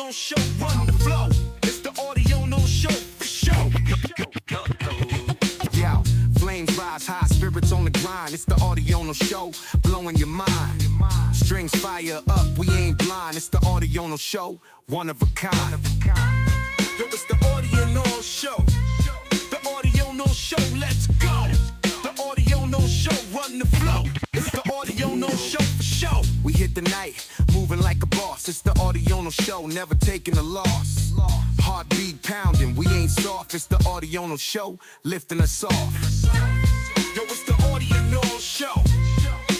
Audional show, run the flow. It's the Audional show for show. Yo, flames rise high, spirits on the grind. It's the Audional show, blowing your mind. Strings fire up, we ain't blind. It's the Audional show, one of a kind. Yo, it's the Audional show. The Audional show, let's go. The Audional show, run the flow. It's the Audional show for show. We hit the night, moving like a boss. It's the Audional show, never taking a loss. Heartbeat pounding, we ain't soft. It's the Audional show, lifting us off. Yo, it's the Audional show.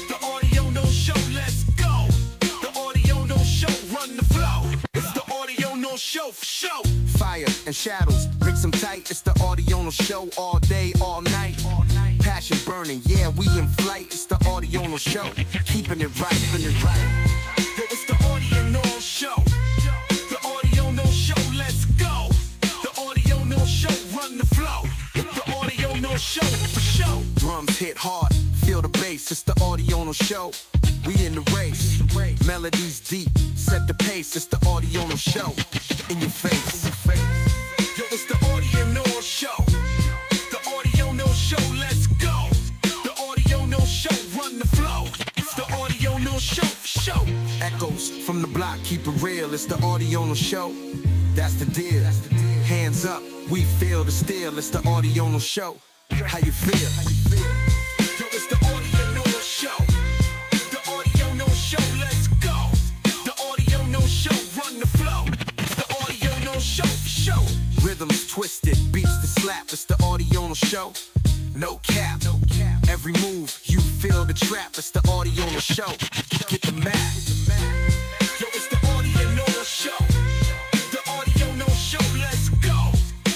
The Audional show, let's go. The Audional show, run the flow. It's the Audional show for show. Fire and shadows, mix them tight. It's the Audional show, all day, all night. Passion burning, yeah, we in flight. It's the Audional show, keeping it right. Yo, it's the Audional show. The Audional show, let's go. The Audional show, run the flow. The Audional show for show. Drums hit hard, feel the bass. It's the Audional show, we in the race. Melodies deep, set the pace. It's the Audional show, in your face. Yo, it's the Audional show. The Audional show, let's go. The Audional show, run the flow. It's the Audional show for show. Echoes from the block, keep it real. It's the Audional show, that's the deal. Hands up, we feel the steel. It's the Audional show, how you feel? Yo, it's the Audional show. The Audional show, let's go. The Audional show, run the flow. It's the Audional show for show. Rhythms twisted, beats to slap. It's the Audional show, no cap. Every move, you feel the trap. It's the Audional show, get the map. Yo, it's the Audional show. The Audional show, let's go.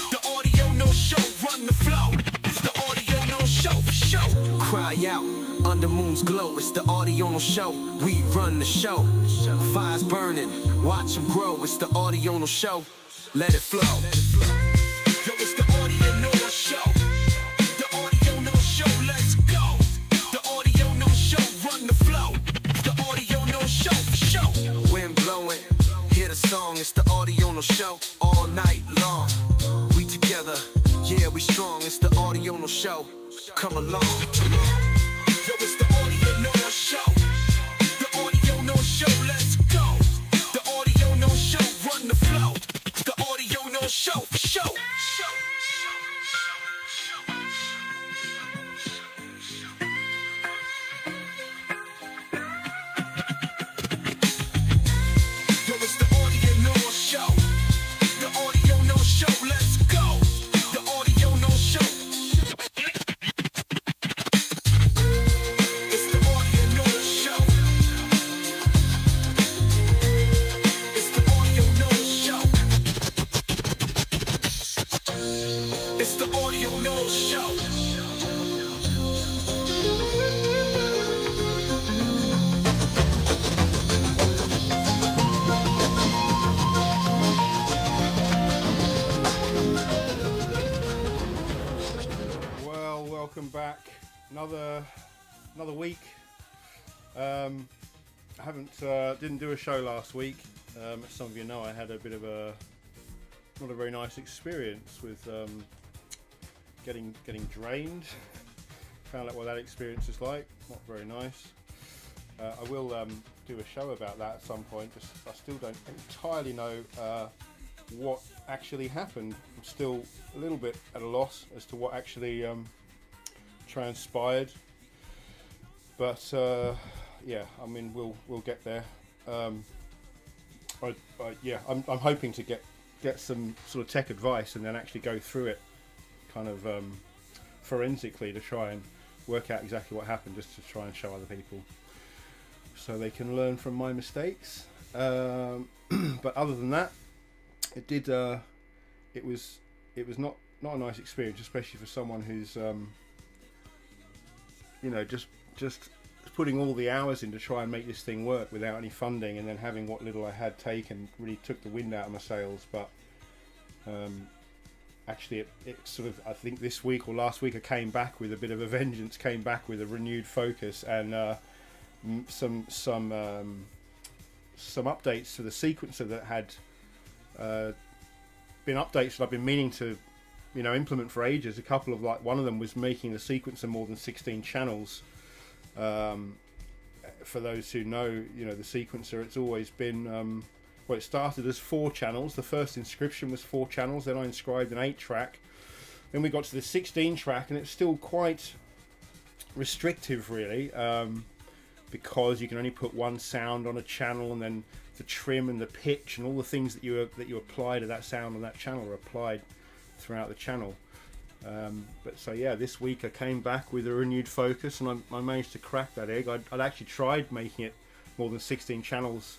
The Audional show, run the flow. It's the Audional show for show. Cry out, under moon's glow. It's the Audional show, we run the show. Fires burning, watch them grow. It's the Audional show, let it flow. Yo, it's the Audional show. The Audional show, let's go. The Audional show, run the flow. The Audional show for show. Wind blowing, hear the song. It's the Audional show, all night long. We together, yeah, we strong. It's the Audional show, come along. Yo, it's the Audional show. The Audional show, let's go. The Audional show, run the flow. The Audional show for show. Yo, it's the Audional show. The Audional show, let's go. The Audional show. It's the Audional show. It's the Audional show. It's the Audional show. Well, welcome back. Another week. I didn't do a show last week. As some of you know, I had a bit of not a very nice experience with getting drained. Found out what that experience is like. Not very nice. I will do a show about that at some point. Just I still don't entirely know what actually happened. I'm still a little bit at a loss as to what actually transpired. But yeah, I mean we'll get there. I'm hoping to get some sort of tech advice and then actually go through it kind of forensically to try and work out exactly what happened, just to try and show other people so they can learn from my mistakes. But other than that, it was not a nice experience, especially for someone who's just putting all the hours in to try and make this thing work without any funding, and then having what little I had taken really took the wind out of my sails. But actually it sort of, I think this week or last week, I came back with a bit of a vengeance, came back with a renewed focus, and some updates to the sequencer that had been updates that I've been meaning to, implement for ages. A couple of one of them was making the sequencer more than 16 channels. For those who know, the sequencer, it's always been, it started as 4 channels. The first inscription was 4 channels, then I inscribed an 8-track. Then we got to the 16-track, and it's still quite restrictive, really, because you can only put one sound on a channel, and then the trim and the pitch and all the things that you apply to that sound on that channel are applied throughout the channel. But so yeah, this week I came back with a renewed focus, and I managed to crack that egg. I'd actually tried making it more than 16 channels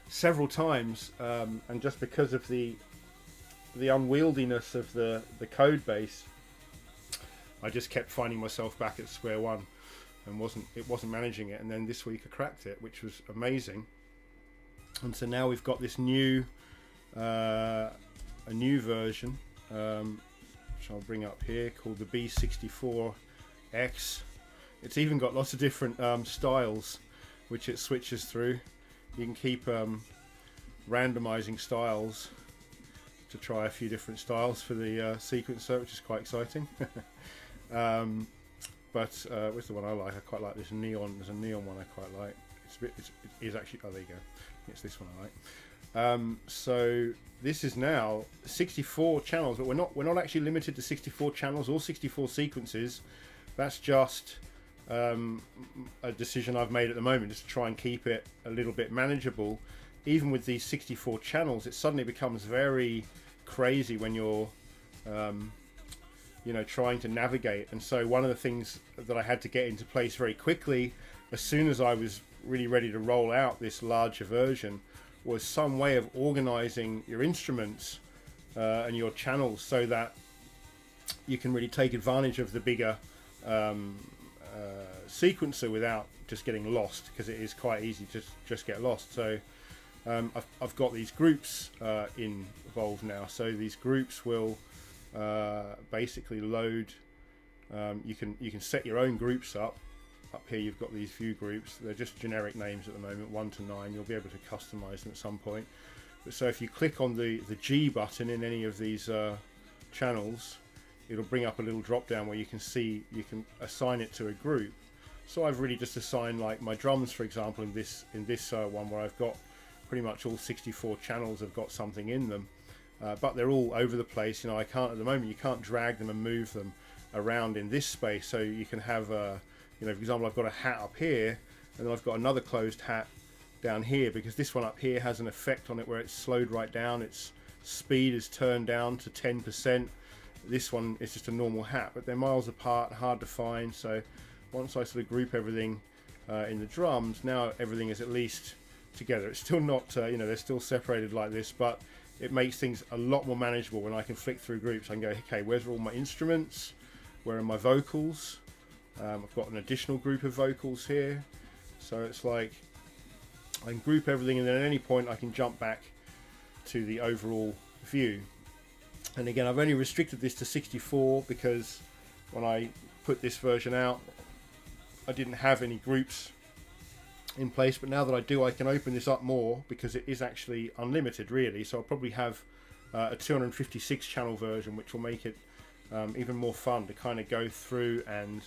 several times, and just because of the unwieldiness of the code base, I just kept finding myself back at square one and wasn't managing it. And then this week I cracked it, which was amazing. And so now we've got this new a new version, which I'll bring up here, called the B64X. It's even got lots of different styles which it switches through. You can keep randomizing styles to try a few different styles for the sequencer, which is quite exciting. But where's the one I like? I quite like this neon. There's a neon one I quite like. It is actually, oh, there you go. It's this one I like. So this is now 64 channels, but we're not actually limited to 64 channels or 64 sequences. That's just a decision I've made at the moment, just to try and keep it a little bit manageable. Even with these 64 channels, it suddenly becomes very crazy when you're trying to navigate. And so one of the things that I had to get into place very quickly, as soon as I was really ready to roll out this larger version, was some way of organizing your instruments and your channels so that you can really take advantage of the bigger sequencer without just getting lost, because it is quite easy to just get lost. So I've got these groups involved now. So these groups will basically load. You can set your own groups up. Up here you've got these view groups. They're just generic names at the moment, 1 to 9. You'll be able to customize them at some point. But so if you click on the G button in any of these channels, it'll bring up a little drop down where you can assign it to a group. So I've really just assigned, like, my drums, for example, in this one, where I've got pretty much all 64 channels have got something in them, but they're all over the place. I can't, at the moment, you can't drag them and move them around in this space. So you can have for example, I've got a hat up here, and then I've got another closed hat down here, because this one up here has an effect on it where it's slowed right down. Its speed is turned down to 10%. This one is just a normal hat, but they're miles apart, hard to find. So once I sort of group everything in the drums, now everything is at least together. It's still not, they're still separated like this, but it makes things a lot more manageable when I can flick through groups. I can go, okay, where's all my instruments? Where are my vocals? I've got an additional group of vocals here. So it's like I can group everything, and then at any point I can jump back to the overall view. And again, I've only restricted this to 64 because when I put this version out, I didn't have any groups in place, but now that I do, I can open this up more, because it is actually unlimited, really. So I'll probably have a 256 channel version, which will make it even more fun to kind of go through and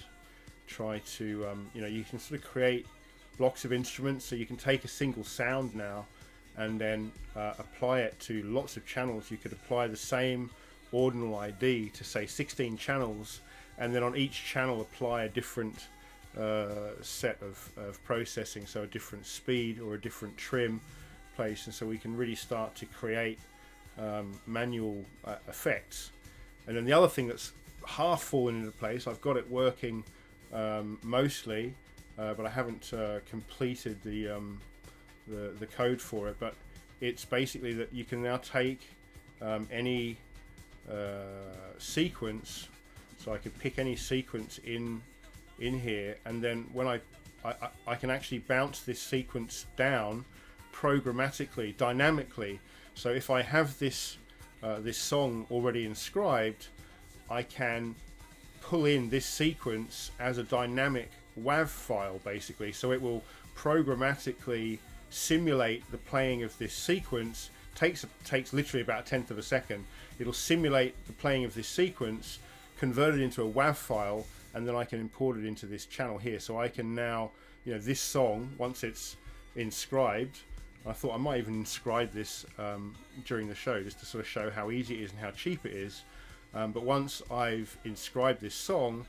try to you can sort of create blocks of instruments. So you can take a single sound now and then apply it to lots of channels. You could apply the same ordinal ID to, say, 16 channels, and then on each channel apply a different set of processing, so a different speed or a different trim place. And so we can really start to create manual effects. And then the other thing that's half fallen into place, I've got it working mostly, but I haven't completed the code for it. But it's basically that you can now take any sequence. So I could pick any sequence in here, and then when I can actually bounce this sequence down programmatically, dynamically. So if I have this song already inscribed, I can pull in this sequence as a dynamic WAV file, basically. So it will programmatically simulate the playing of this sequence takes literally about a tenth of a second. It'll simulate the playing of this sequence, convert it into a WAV file, and then I can import it into this channel here. So I can now, this song, once it's inscribed, I thought I might even inscribe this during the show, just to sort of show how easy it is and how cheap it is. But once I've inscribed this song,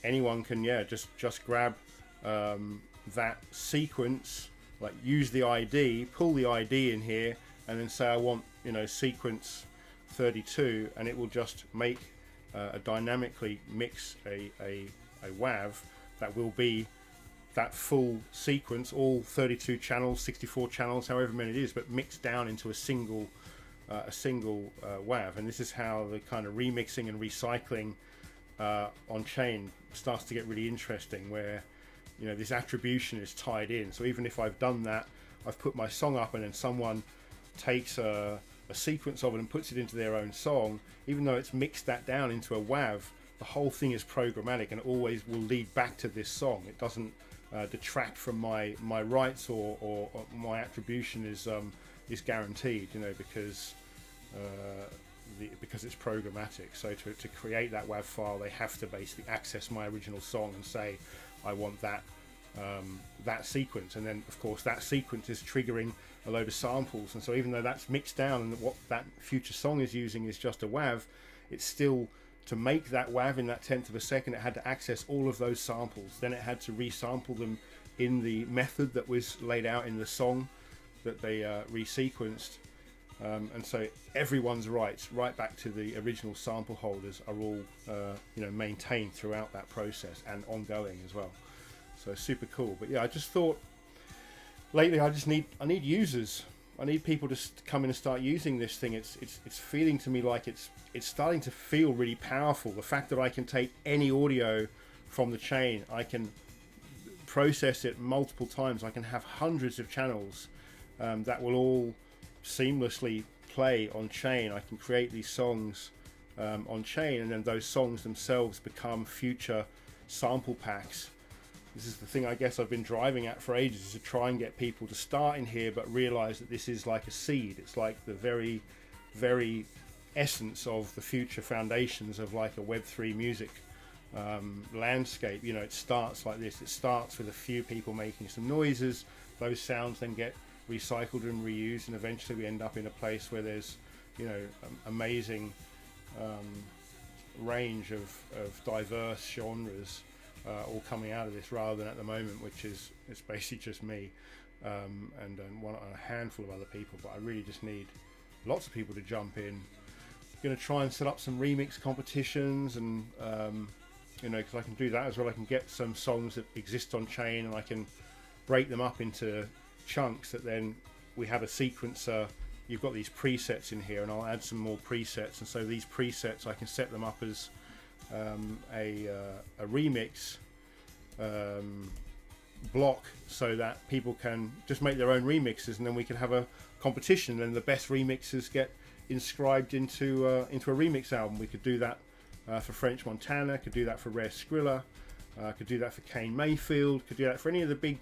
anyone can just grab that sequence, like use the ID, pull the ID in here, and then say I want sequence 32, and it will just make a dynamically mix a WAV that will be that full sequence, all 32 channels, 64 channels, however many it is, but mixed down into a single WAV. And this is how the kind of remixing and recycling on chain starts to get really interesting, where this attribution is tied in. So even if I've done that, I've put my song up, and then someone takes a sequence of it and puts it into their own song, even though it's mixed that down into a WAV, the whole thing is programmatic and always will lead back to this song. It doesn't detract from my rights, or my attribution is guaranteed, because it's programmatic. So to create that WAV file, they have to basically access my original song and say, I want that sequence. And then of course that sequence is triggering a load of samples, and so even though that's mixed down and what that future song is using is just a WAV, it's still, to make that WAV in that tenth of a second, it had to access all of those samples. Then it had to resample them in the method that was laid out in the song that they resequenced. And so everyone's rights, right back to the original sample holders, are all maintained throughout that process and ongoing as well. So super cool. But yeah, I just thought lately I need users. I need people to come in and start using this thing. It's feeling to me like it's starting to feel really powerful. The fact that I can take any audio from the chain, I can process it multiple times. I can have hundreds of channels that will all seamlessly play on chain. I can create these songs on chain, and then those songs themselves become future sample packs. This is the thing I guess I've been driving at for ages, is to try and get people to start in here, but realize that this is like a seed. It's like the very, very essence of the future foundations of like a Web3 music landscape. It starts like this. It starts with a few people making some noises. Those sounds then get recycled and reused, and eventually we end up in a place where there's amazing range of diverse genres all coming out of this, rather than at the moment, which is it's basically just me and a handful of other people. But I really just need lots of people to jump in. I'm going to try and set up some remix competitions, and because I can do that as well. I can get some songs that exist on chain, and I can break them up into chunks that then we have a sequencer. You've got these presets in here, and I'll add some more presets, and so these presets I can set them up as a remix block, so that people can just make their own remixes, and then we can have a competition, and the best remixes get inscribed into a remix album. We could do that for French Montana, could do that for Rare Skrilla, could do that for Kane Mayfield, could do that for any of the big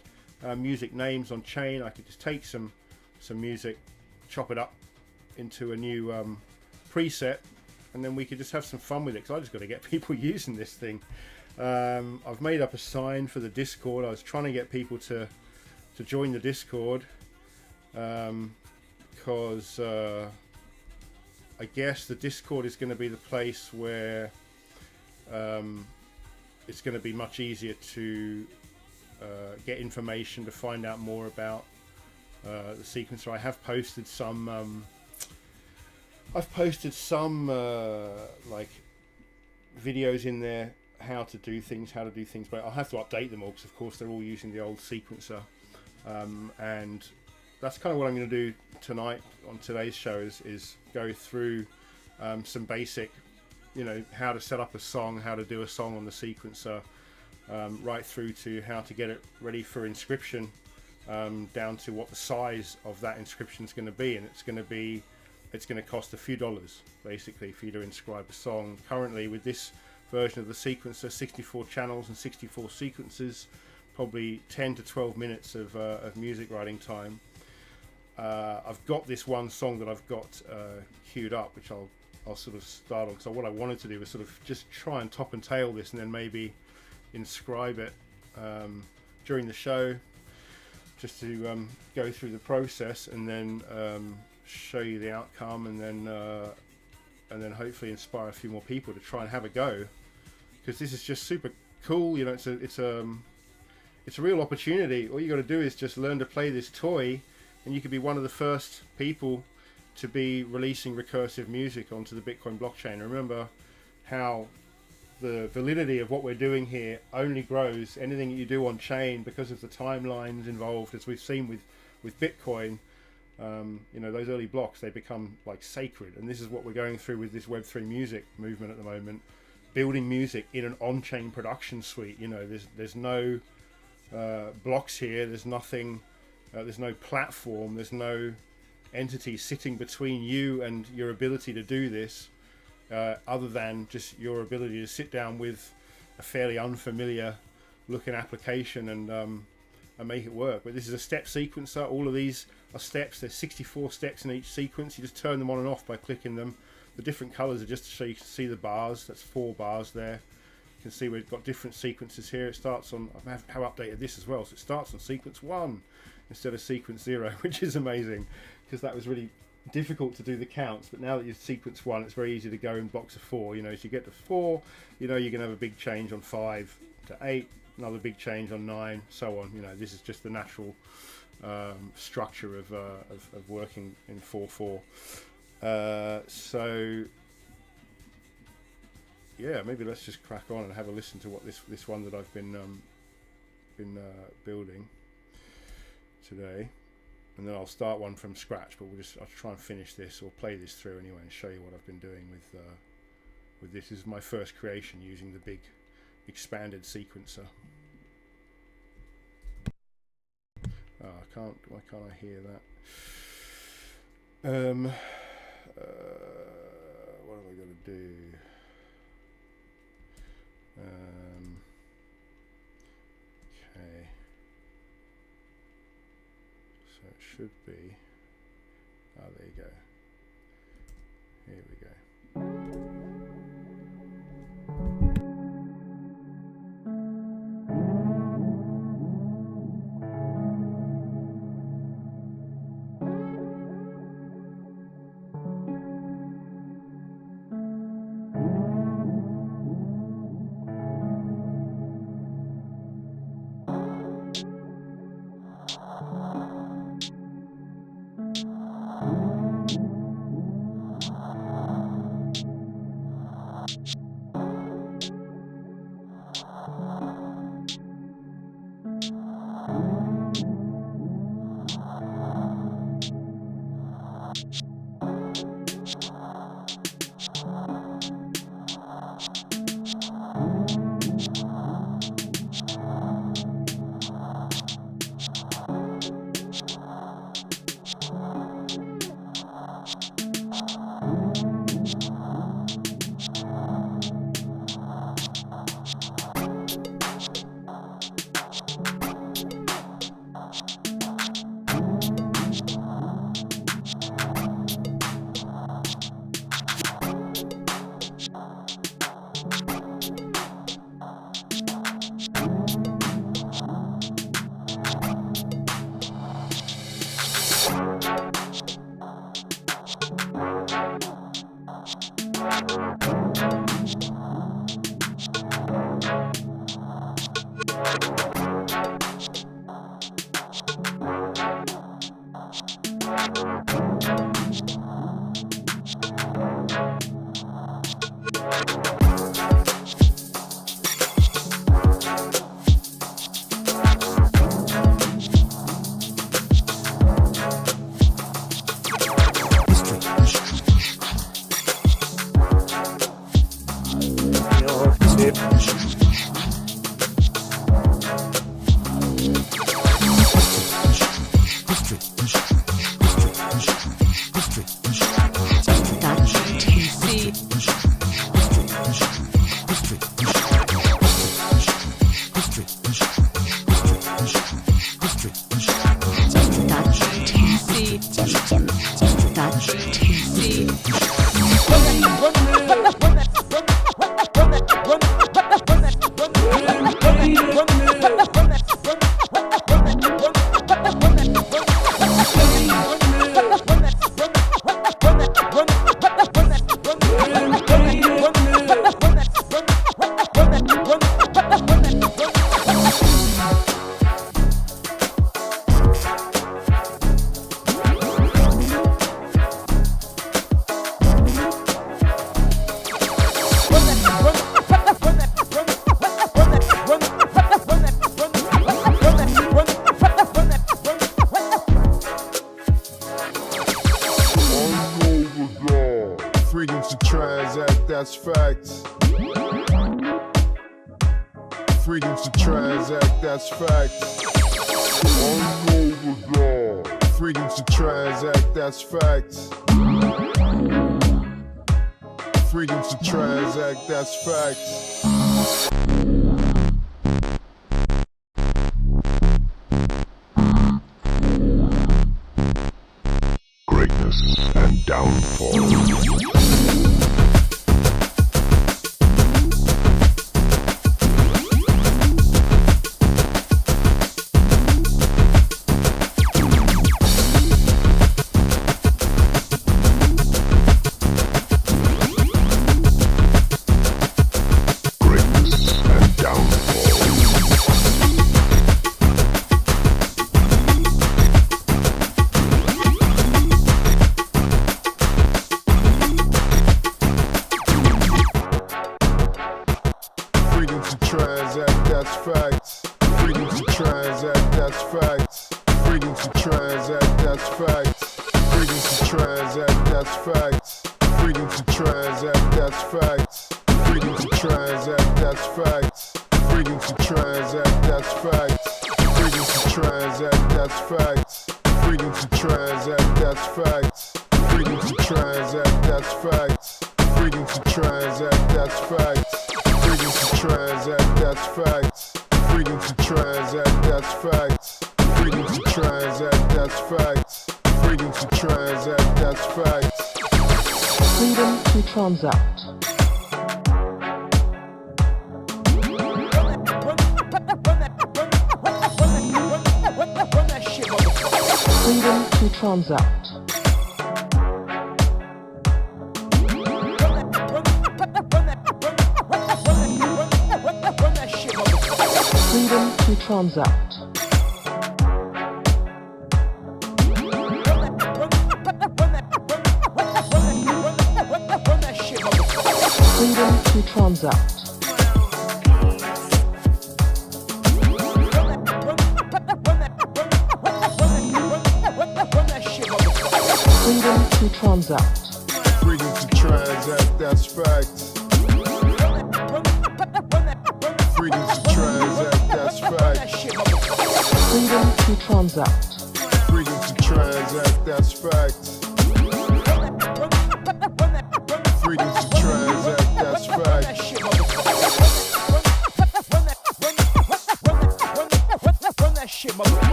music names on chain. I could just take some music, chop it up into a new preset, and then we could just have some fun with it, because I just got to get people using this thing. I've made up a sign for the Discord. I was trying to get people to join the Discord, because I guess the Discord is going to be the place where it's going to be much easier to get information, to find out more about the sequencer. I have posted some like videos in there, how to do things, but I'll have to update them all, because of course they're all using the old sequencer, and that's kind of what I'm going to do tonight on today's show, is go through some basic, how to set up a song, how to do a song on the sequencer, right through to how to get it ready for inscription, down to what the size of that inscription is going to be. And it's going to cost a few dollars basically for you to inscribe a song. Currently with this version of the sequencer, 64 channels and 64 sequences, probably 10 to 12 minutes of music writing time. I've got this one song that I've got queued up, which I'll sort of start on, because what I wanted to do was sort of just try and top and tail this, and then maybe inscribe it during the show, just to go through the process, and then show you the outcome, and then hopefully inspire a few more people to try and have a go, because this is just super cool. You know, it's a real opportunity. All you got to do is just learn to play this toy, and you could be one of the first people to be releasing recursive music onto the Bitcoin blockchain. Remember how the validity of what we're doing here only grows. Anything that you do on chain, because of the timelines involved, as we've seen with Bitcoin, you know, those early blocks, they become like sacred. And this is what we're going through with this Web3 music movement at the moment, building music in an on-chain production suite. You know, there's no blocks here, there's nothing, there's no platform, there's no entity sitting between you and your ability to do this, other than just your ability to sit down with a fairly unfamiliar looking application and make it work. But this is a step sequencer. All of these are steps. There's 64 steps in each sequence. You just turn them on and off by clicking them. The different colors are just so you can see the bars. That's 4 bars there. You can see we've got different sequences here. It starts on, I have updated this as well, so it starts on sequence 1 instead of sequence 0, which is amazing, because that was really difficult to do the counts. But now that you've sequence 1, it's very easy to go in blocks of 4. You know, as you get to 4, you know, you're going to have a big change on 5 to 8, another big change on 9, so on. You know, this is just the natural structure of working in 4/4. So yeah, maybe let's just crack on and have a listen to what this one that I've been building today, and then I'll start one from scratch. But I'll try and finish this, or play this through anyway, and show you what I've been doing with this. This is my first creation using the big expanded sequencer. Why can't I hear that? What am I going to do? Okay, so it should be, there you go, here we go. Freedom to transact, that's facts. Freedom to transact, that's facts. Freedom to transact, that's facts. Greatness and downfall.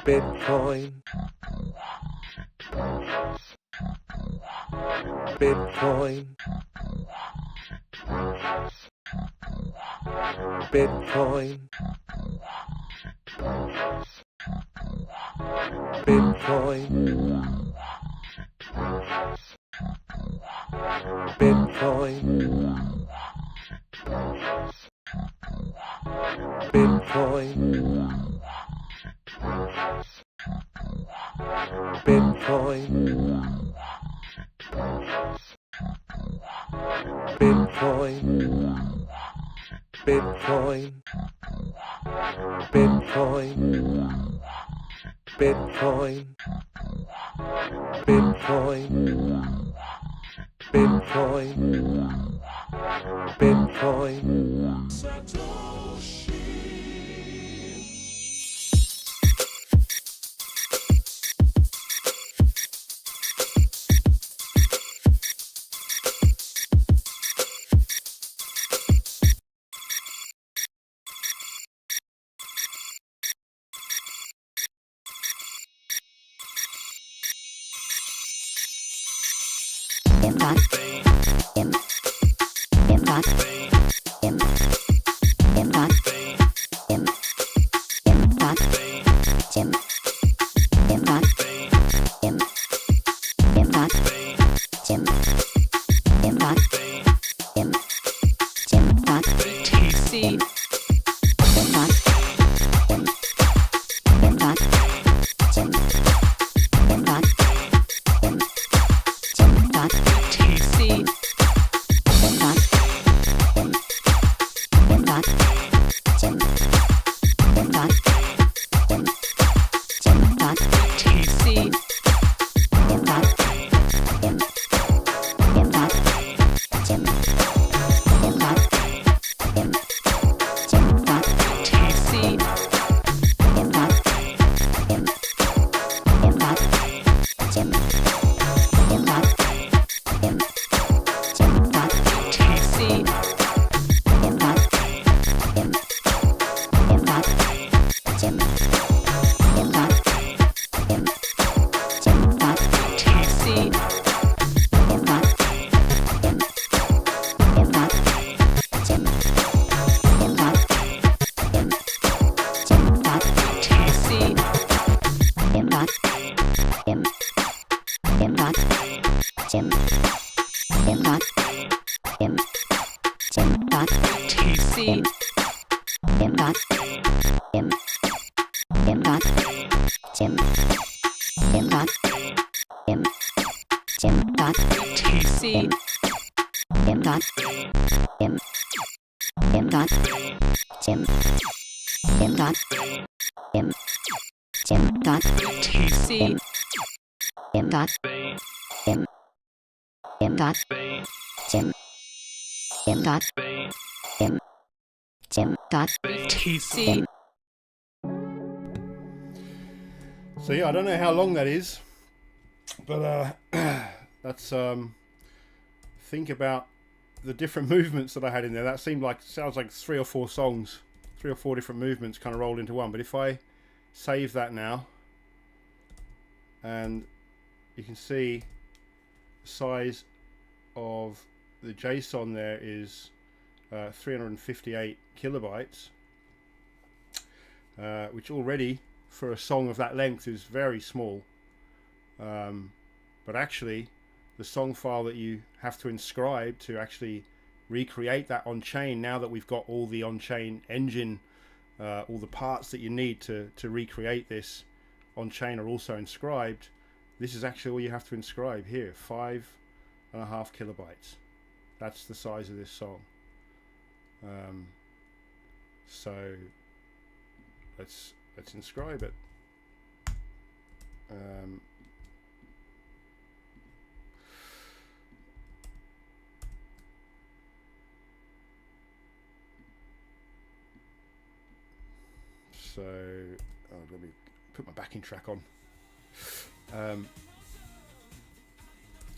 Bitcoin. Bitcoin. Bitcoin. Bitcoin. Bitcoin. Bitcoin. Bitcoin. Bitcoin. Bitcoin. Bitcoin. Bitcoin. Bitcoin. Bitcoin. Bitcoin. So yeah, I don't know how long that is, but that's think about the different movements that I had in there. That sounds like 3 or 4 songs, 3 or 4 different movements kind of rolled into one. But if I save that now, and you can see the size of the JSON there is 358 kilobytes, which already for a song of that length is very small, but actually the song file that you have to inscribe to actually recreate that on chain, now that we've got all the on-chain engine, all the parts that you need to recreate this on chain are also inscribed. This is actually all you have to inscribe here, 5.5 kilobytes. That's the size of this song. So let's inscribe it. So let me put my backing track on.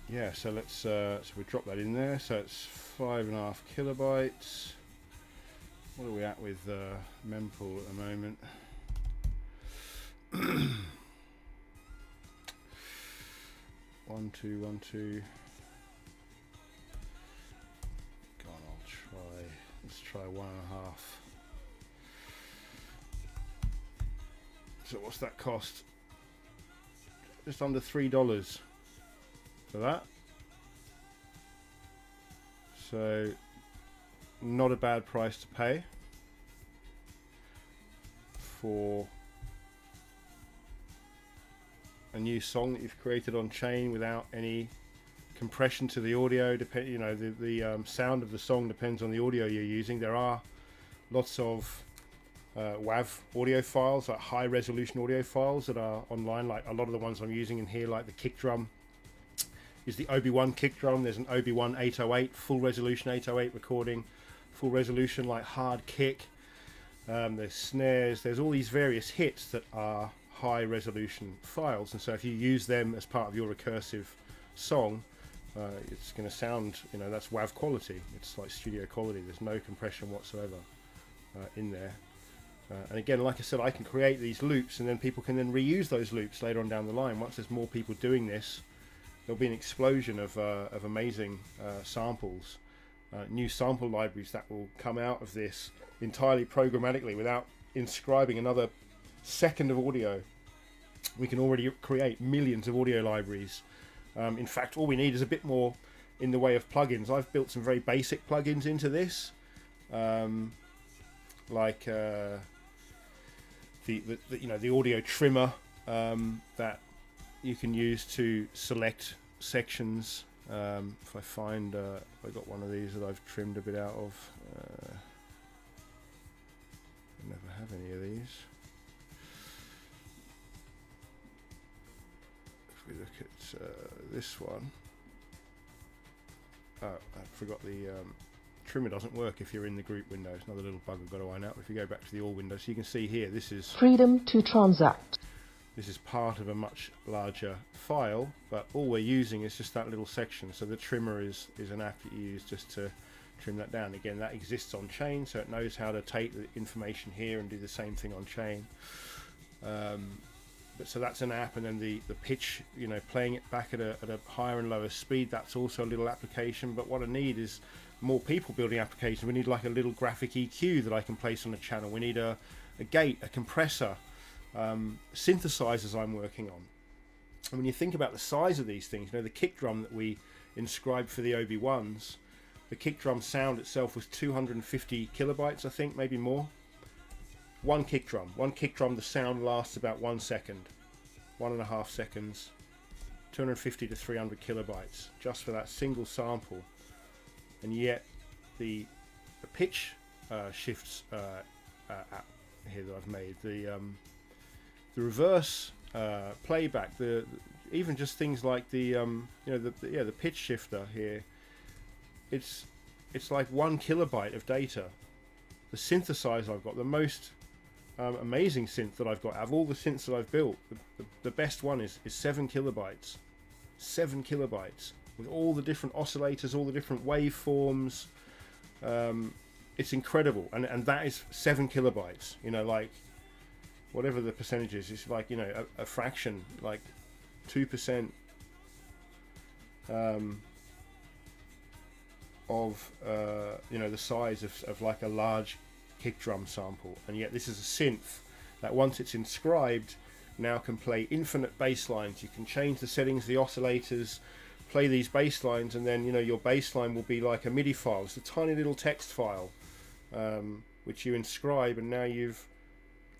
Yeah, so let's so we drop that in there. So it's 5.5 kilobytes. What are we at with mempool at the moment? 1 2 1 2. Go on, let's try 1.5. So what's that cost? Just under $3 for that. So not a bad price to pay. for a new song that you've created on chain without any compression to the audio. The sound of the song depends on the audio you're using. There are lots of WAV audio files, like high resolution audio files that are online, like a lot of the ones I'm using in here, like the kick drum is the OB1 kick drum. There's an OB1 808 full resolution 808 recording, full resolution like hard kick. There's snares, there's all these various hits that are high resolution files, and so if you use them as part of your recursive song, it's going to sound, that's WAV quality. It's like studio quality. There's no compression whatsoever in there. And again, like I said, I can create these loops, and then people can then reuse those loops later on down the line. Once there's more people doing this, there'll be an explosion of amazing samples, new sample libraries that will come out of this entirely programmatically without inscribing another second of audio. We can already create millions of audio libraries. In fact, all we need is a bit more in the way of plugins. I've built some very basic plugins into this, like the audio trimmer that you can use to select sections. If I find I got one of these that I've trimmed a bit out of. I never have any of these. If we look at this one, I forgot the trimmer doesn't work if you're in the group window. It's another little bug I've got to iron out. If you go back to the all window, so you can see here, this is freedom to transact. This is part of a much larger file, but all we're using is just that little section. So the trimmer is an app that you use just to trim that down. Again, that exists on chain, so it knows how to take the information here and do the same thing on chain. But so that's an app, and then the pitch, playing it back at a higher and lower speed, that's also a little application. But what I need is more people building applications. We need like a little graphic EQ that I can place on the channel. We need a gate, a compressor, synthesizers I'm working on. And when you think about the size of these things, the kick drum that we inscribed for the OB1s, the kick drum sound itself was 250 kilobytes, I think, maybe more. One kick drum, the sound lasts about 1 second, 1.5 seconds, 250 to 300 kilobytes just for that single sample. And yet the pitch shifts app here that I've made, the reverse playback, even just things like the pitch shifter here, it's like 1 kilobyte of data. The synthesizer I've got, the most amazing synth that I've got out of all the synths that I've built, the best one is 7 kilobytes. 7 kilobytes with all the different oscillators, all the different waveforms. It's incredible, and that is 7 kilobytes. Like whatever the percentage is, it's like a fraction, like 2% of the size of like a large kick drum sample. And yet this is a synth that, once it's inscribed, now can play infinite bass lines. You can change the settings, the oscillators, play these bass lines, and then your bass line will be like a MIDI file. It's a tiny little text file which you inscribe, and now you've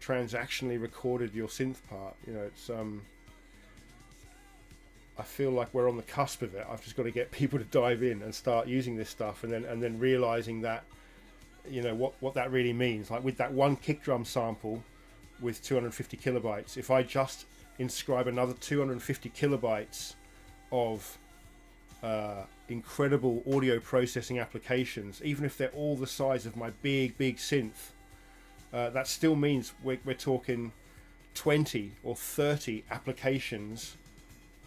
transactionally recorded your synth part. It's I feel like we're on the cusp of it. I've just got to get people to dive in and start using this stuff, and then realizing that what that really means. Like with that one kick drum sample with 250 kilobytes, if I just inscribe another 250 kilobytes of incredible audio processing applications, even if they're all the size of my big synth, that still means we're talking 20 or 30 applications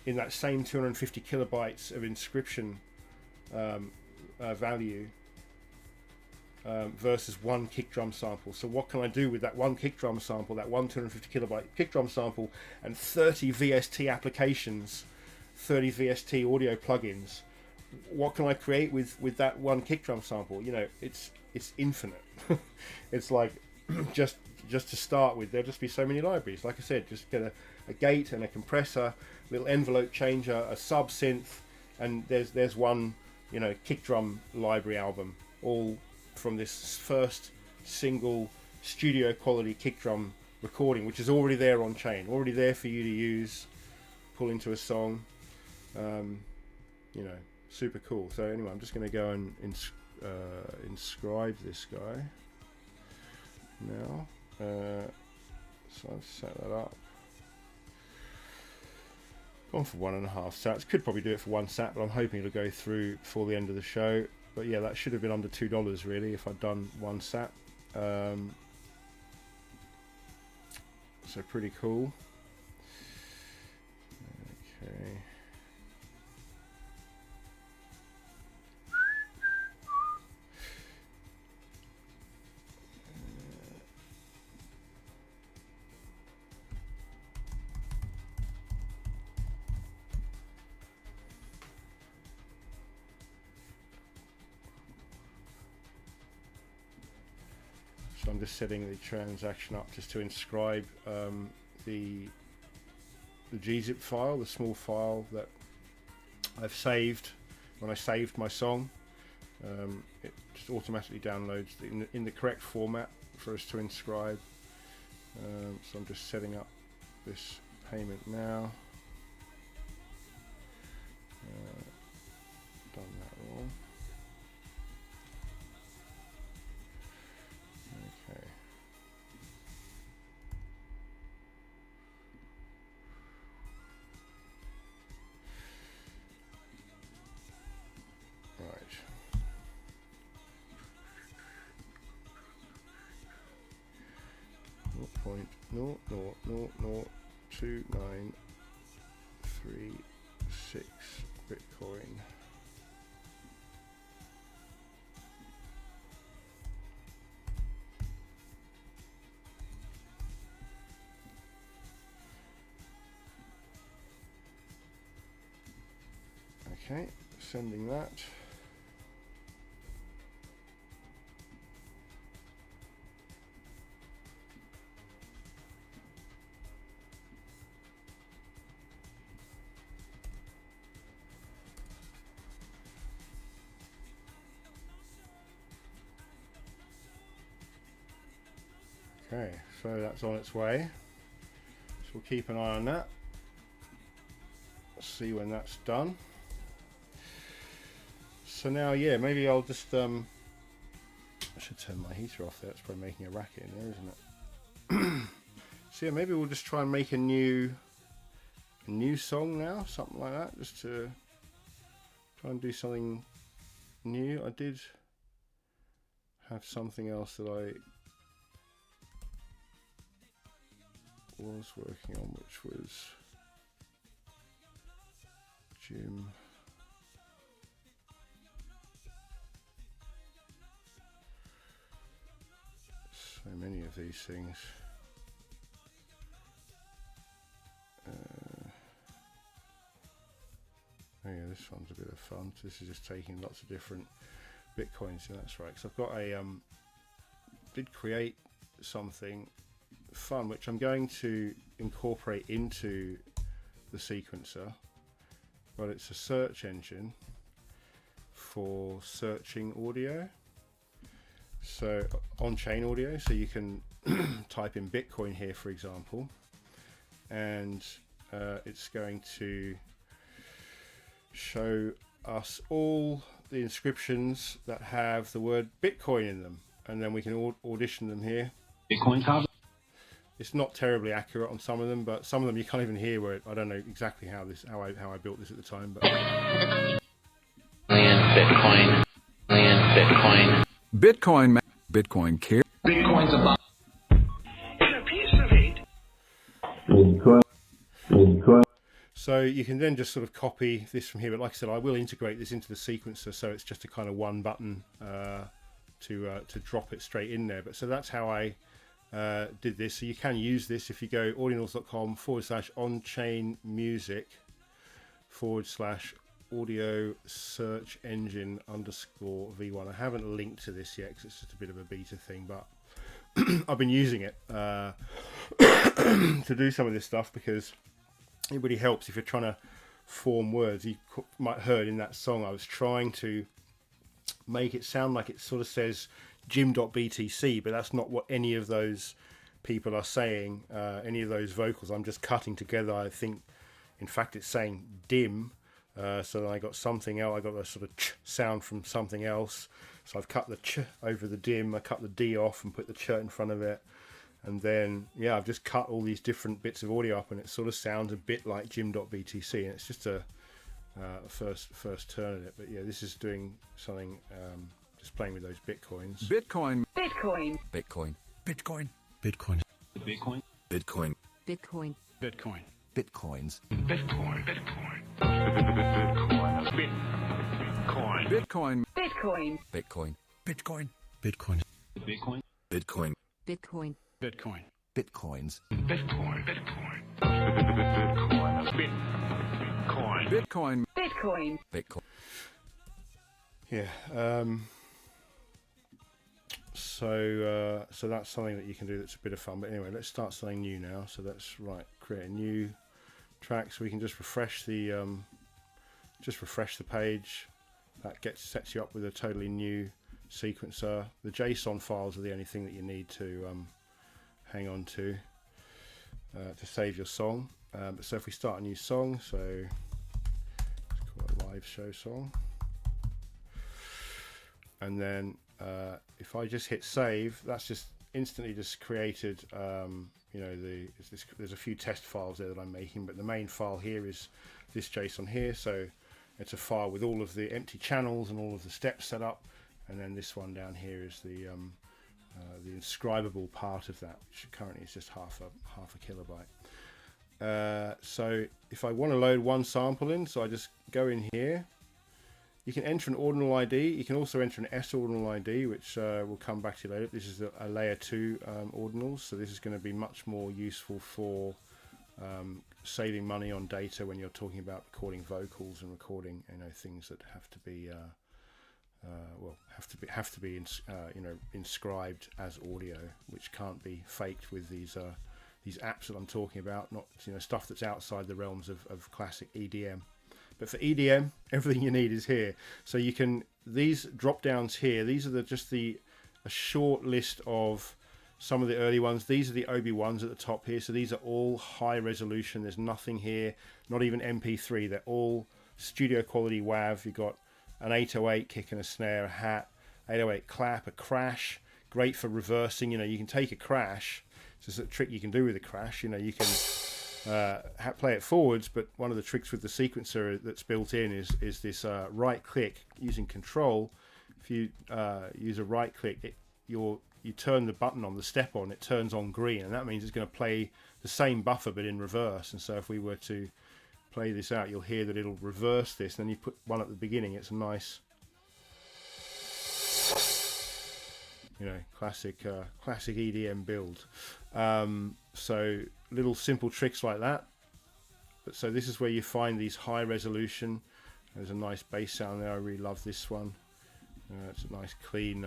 in that same 250 kilobytes of inscription value, versus one kick drum sample. So what can I do with that one kick drum sample, that one 250 kilobyte kick drum sample, and 30 VST applications, 30 VST audio plugins? What can I create with that one kick drum sample? It's infinite. It's like just to start with, there'll just be so many libraries. Like I said, just get a gate and a compressor, little envelope changer, a sub synth, and there's one kick drum library album, all from this first single studio quality kick drum recording, which is already there on chain, already there for you to use, pull into a song. You know, super cool. So anyway, I'm just going to go and inscribe this guy now. So I've set that up. Gone for 1.5 sats. Could probably do it for 1 sat, but I'm hoping it'll go through before the end of the show. But yeah, that should have been under $2 really if I'd done 1 sat. So pretty cool. Okay. So I'm just setting the transaction up just to inscribe the gzip file, the small file that I've saved when I saved my song. It just automatically downloads in the correct format for us to inscribe. So I'm just setting up this payment now. Done that wrong. Okay. Right. Point 0.0002936 Bitcoin. Okay, sending that. Okay, so that's on its way. So we'll keep an eye on that. See when that's done. So now, yeah, maybe I'll just I should turn my heater off there. It's probably making a racket in there, isn't it? So yeah, maybe we'll just try and make a new song now, something like that, just to try and do something new. I did have something else that I was working on, which was Jim. So many of these things. Oh yeah, this one's a bit of fun. This is just taking lots of different Bitcoins. So that's right. So I've got a did create something fun, which I'm going to incorporate into the sequencer. But it's a search engine for searching audio. So on-chain audio, so you can type in Bitcoin here, for example, and it's going to show us all the inscriptions that have the word Bitcoin in them, and then we can audition them here. Bitcoin card. It's not terribly accurate on some of them, but some of them you can't even hear where I don't know exactly how I built this at the time, but Bitcoin. Bitcoin, Bitcoin care. Bitcoin's about. so you can then just sort of copy this from here. But like I said, I will integrate this into the sequencer, so it's just a kind of one button to drop it straight in there. But so that's how I did this. So you can use this if you go audionals.com/on-chain music /audio search engine _v1. I haven't linked to this yet because it's just a bit of a beta thing, but I've been using it to do some of this stuff because it really helps if you're trying to form words. You might have heard in that song I was trying to make it sound like it sort of says Jim.btc, but that's not what any of those people are saying, any of those vocals, I'm just cutting together. I think, in fact, it's saying dim. So then I got something else. I got a sort of ch sound from something else. So I've cut the ch over the dim. I cut the d off and put the ch in front of it. And then, yeah, I've just cut all these different bits of audio up, and it sort of sounds a bit like Jim.btc. And it's just a first turn at it. But yeah, this is doing something, just playing with those bitcoins. Bitcoin. Bitcoin. Bitcoin. Bitcoin. Bitcoin. Bitcoin. Bitcoin. Bitcoin. Bitcoin. Bitcoins. Bitcoin. Bitcoin. Bitcoin. Bitcoin. Bitcoin. Bitcoin. Bitcoin. Bitcoin. Bitcoin. Bitcoin. Bitcoins. Bitcoin. Bitcoin. Bitcoin. Bitcoin. Yeah. So that's something that you can do that's a bit of fun. But anyway, let's start something new now. So that's right. Create a new track. So we can just refresh the page. That sets you up with a totally new sequencer. The JSON files are the only thing that you need to hang on to save your song. So if we start a new song, so let's call it a live show song, and then if I just hit save, that's just instantly just created. You know, there's a few test files there that I'm making, but the main file here is this JSON here. So it's a file with all of the empty channels and all of the steps set up, and then this one down here is the inscribable part of that, which currently is just half a kilobyte. So if I want to load one sample in, so I just go in here. You can enter an ordinal ID. You can also enter an S ordinal ID, which we'll come back to later. This is a layer 2 ordinals, so this is going to be much more useful for saving money on data when you're talking about recording vocals and recording, you know, things that have to be inscribed as audio, which can't be faked with these apps that I'm talking about. Not, you know, stuff that's outside the realms of classic EDM. But for EDM, everything you need is here. So you can, these drop downs here, these are just a short list of some of the early ones. These are the OB1s at the top here. So these are all high resolution. There's nothing here, not even MP3. They're all studio quality WAV. You've got an 808 kick and a snare, a hat, 808 clap, a crash. Great for reversing. You know, you can take a crash. It's just a trick you can do with a crash. You know, you can play it forwards, but one of the tricks with the sequencer that's built in is this right click using control. If you use a right click, you turn the button on, the step on, it turns on green, and that means it's going to play the same buffer but in reverse. And so if we were to play this out, you'll hear that it'll reverse this, and then you put one at the beginning. It's a nice, you know, classic EDM build. So little simple tricks like that. But so this is where you find these high resolution. There's a nice bass sound there. I really love this one. It's a nice clean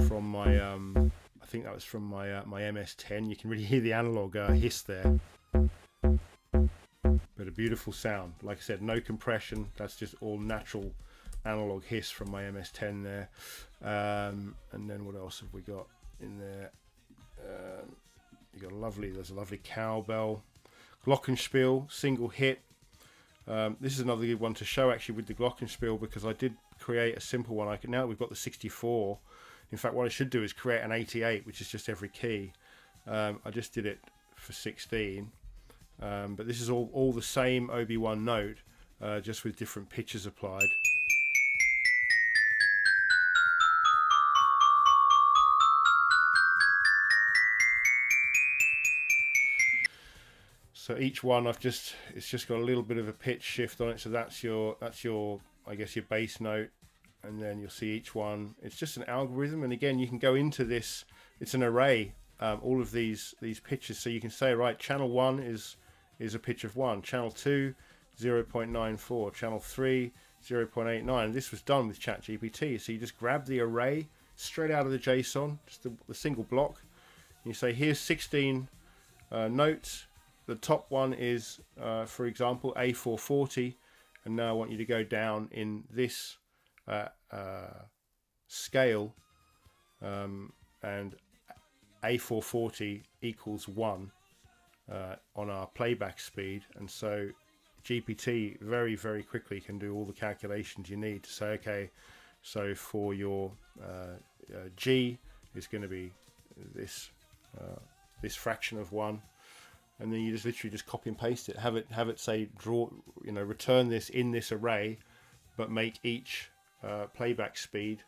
from my I think that was from my my MS-10. You can really hear the analog hiss there, but a beautiful sound. Like I said, no compression. That's just all natural analog hiss from my MS-10 there. And then what else have we got in there? You got there's a lovely cowbell, glockenspiel, single hit. This is another good one to show actually with the glockenspiel, because I did create a simple one. Now that we've got the 64, in fact what I should do is create an 88, which is just every key. I just did it for 16, but this is all the same OB1 note, just with different pitches applied. So each one it's just got a little bit of a pitch shift on it. So that's your I guess your bass note, and then you'll see each one. It's just an algorithm, and again you can go into this. It's an array, all of these pitches. So you can say, right, channel 1 is a pitch of 1, channel 2 0.94, channel 3 0.89. This was done with ChatGPT. So you just grab the array straight out of the JSON, just the single block. You say, here's 16 notes. The top one is, for example, A440, and now I want you to go down in this scale and A440 equals 1 on our playback speed, and so GPT very, very quickly can do all the calculations you need to say, okay, so for your G is going to be this this fraction of 1, and then you just literally just copy and paste it, have it say draw, return this in this array, but make each playback speed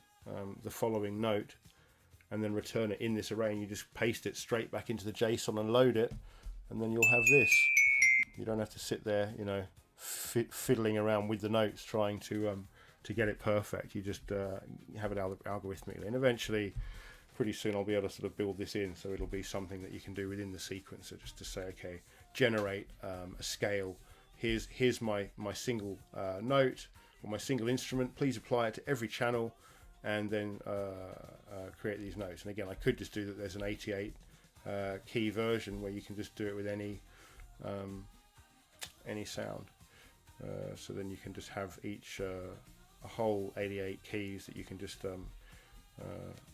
the following note, and then return it in this array, and you just paste it straight back into the JSON and load it, and then you'll have this. You don't have to sit there, fiddling around with the notes trying to get it perfect. You just have it algorithmically, and eventually, pretty soon, I'll be able to sort of build this in, so it'll be something that you can do within the sequencer, just to say, okay, generate a scale. Here's my single note or my single instrument. Please apply it to every channel, and then create these notes. And again, I could just do that. There's an 88 key version where you can just do it with any sound. So then you can just have each a whole 88 keys that you can just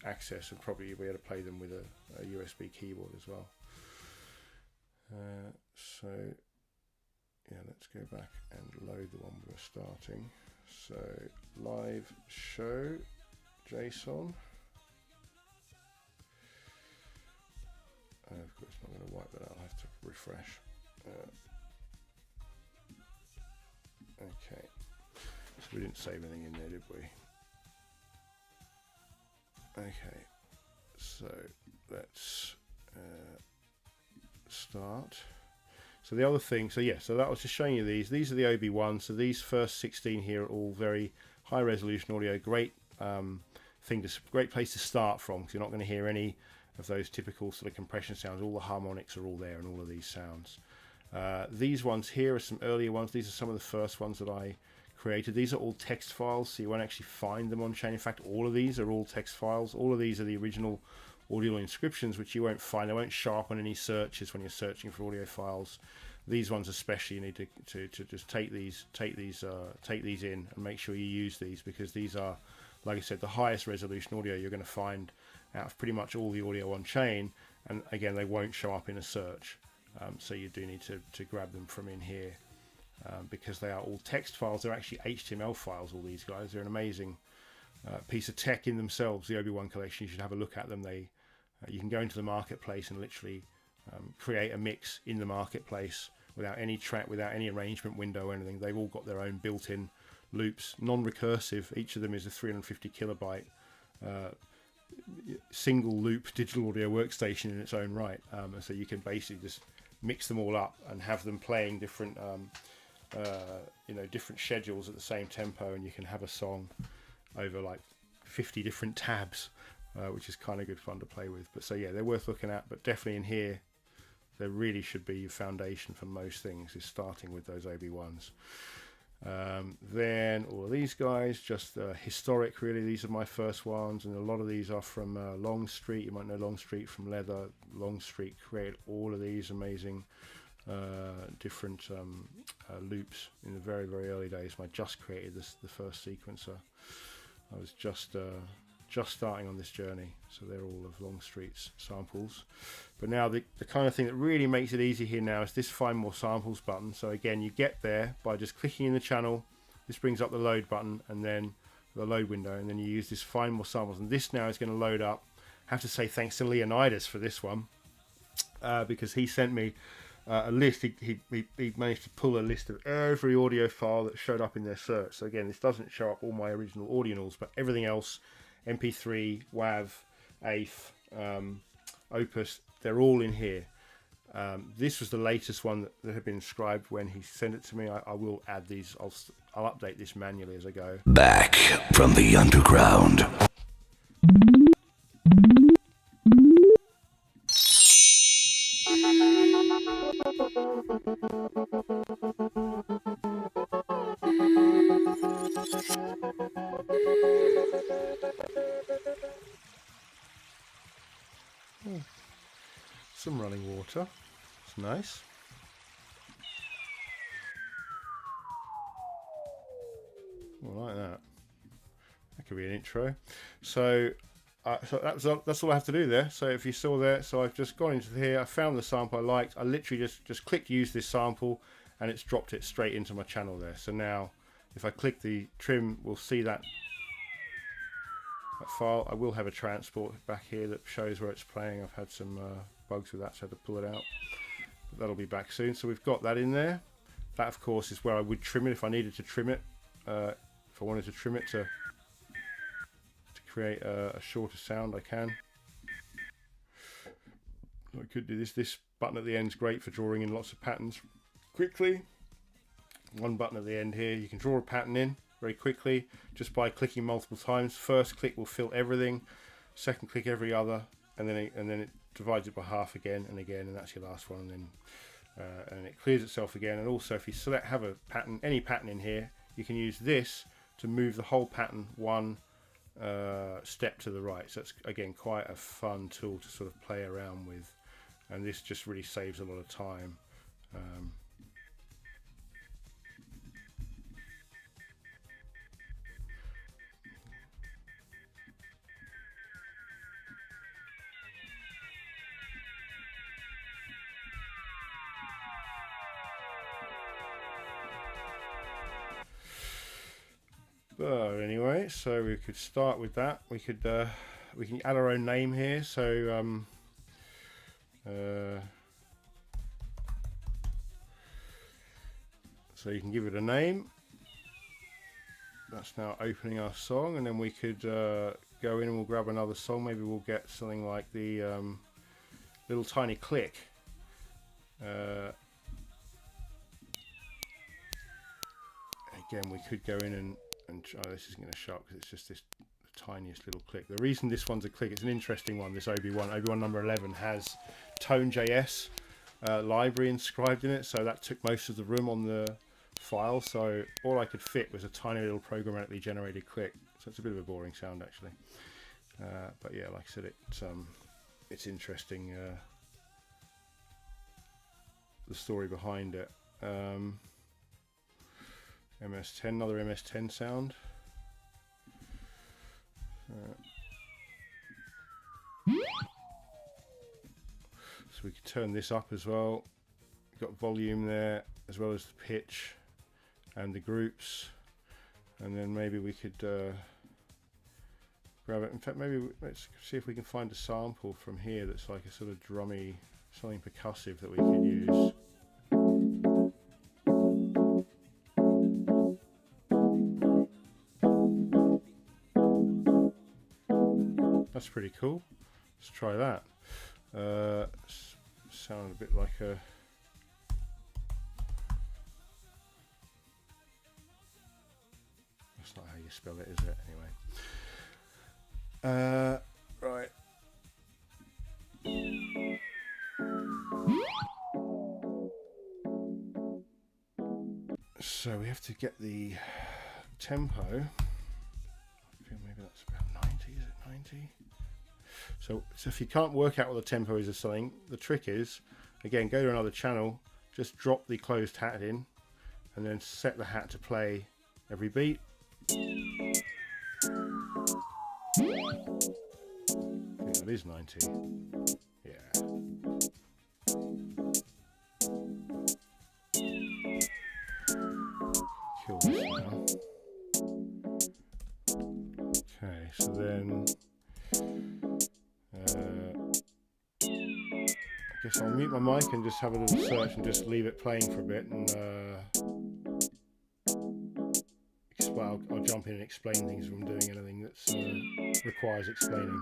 access, and probably you'll be able to play them with a USB keyboard as well. So yeah, let's go back and load the one we were starting. So live show JSON. Of course, I'm not going to wipe that out. I'll have to refresh. Okay, so we didn't save anything in there, did we? Okay, so let's start. So the other thing, so that was just showing you these. These are the OB1. So these first 16 here are all very high resolution audio. Great great place to start from, because you're not going to hear any of those typical sort of compression sounds. All the harmonics are all there, and all of these sounds. These ones here are some earlier ones. These are some of the first ones that I created. These are all text files, so you won't actually find them on chain. In fact, all of these are all text files. All of these are the original Audional inscriptions, which you won't find. They won't show up on any searches when you're searching for audio files. These ones especially, you need to just take these in and make sure you use these, because these are, like I said, the highest resolution audio you're going to find out of pretty much all the audio on chain. And again, they won't show up in a search, so you do need to grab them from in here, because they are all text files. They're actually HTML files, all these guys. They're an amazing piece of tech in themselves. The OB1 collection, you should have a look at them. You can go into the marketplace and literally create a mix in the marketplace without any track, without any arrangement window or anything. They've all got their own built-in loops, non-recursive. Each of them is a 350 kilobyte single loop digital audio workstation in its own right. So you can basically just mix them all up and have them playing different different schedules at the same tempo, and you can have a song over like 50 different tabs, which is kind of good fun to play with. But so yeah, they're worth looking at, but definitely in here there really should be your foundation for most things, is starting with those OB1s. Then all of these guys, just historic really. These are my first ones, and a lot of these are from Longstreet. You might know Longstreet from Leather. Longstreet created all of these amazing different loops in the very, very early days. I just created the first sequencer. I was just starting on this journey, so they're all of Longstreet's samples. But now the kind of thing that really makes it easy here now is this Find More Samples button. So again, you get there by just clicking in the channel. This brings up the load button and then the load window, and then you use this Find More Samples, and this now is going to load up. I have to say thanks to Leonidas for this one, because he sent me a list. He managed to pull a list of every audio file that showed up in their search. So again, this doesn't show up all my original Audionals, but everything else, MP3, WAV, AIF, Opus, they're all in here. This was the latest one that had been inscribed when he sent it to me. I will add these. I'll update this manually as I go. Back from the underground. Some running water. It's nice. I like that. That could be an intro. So so that's all I have to do there. So if you saw there, so I've just gone into here, I found the sample I liked, I literally just clicked use this sample, and it's dropped it straight into my channel there. So now if I click the trim, we'll see that file. I will have a transport back here that shows where it's playing. I've had some bugs with that, so I had to pull it out, but that'll be back soon. So we've got that in there. That of course is where I would trim it if I needed to trim it, if I wanted to trim it to create a shorter sound. I can. I could do this button at the end is great for drawing in lots of patterns quickly. One button at the end here, you can draw a pattern in very quickly just by clicking multiple times. First click will fill everything, second click every other, and then it divides it by half again and again, and that's your last one, and then and it clears itself again. And also if you have a pattern, any pattern in here, you can use this to move the whole pattern one step to the right. So it's again quite a fun tool to sort of play around with, and this just really saves a lot of time. But anyway, so we could start with that. We can add our own name here. So so you can give it a name. That's now opening our song, and then we could go in and we'll grab another song. Maybe we'll get something like the little tiny click. Again, we could go in and oh, this isn't going to show up because it's just this tiniest little click. The reason this one's a click, it's an interesting one. This OB1 number 11 has Tone.js library inscribed in it, so that took most of the room on the file. So all I could fit was a tiny little programmatically generated click. So it's a bit of a boring sound actually, but yeah, like I said, it's interesting, the story behind it. MS10, another MS10 sound. So we could turn this up as well. We've got volume there, as well as the pitch and the groups. And then maybe we could grab it. In fact, maybe let's see if we can find a sample from here that's like a sort of drummy, something percussive that we could use. That's pretty cool. Let's try that. Sound a bit like a... That's not how you spell it, is it? Anyway. Right. So we have to get the tempo. I feel maybe that's about 90. Is it 90? So if you can't work out what the tempo is of something, the trick is, again, go to another channel, just drop the closed hat in, and then set the hat to play every beat. I think that is 90. Yeah. Kill this now. Okay, so then I guess I'll mute my mic and just have a little search and just leave it playing for a bit, and I'll jump in and explain things if I'm doing anything that requires explaining.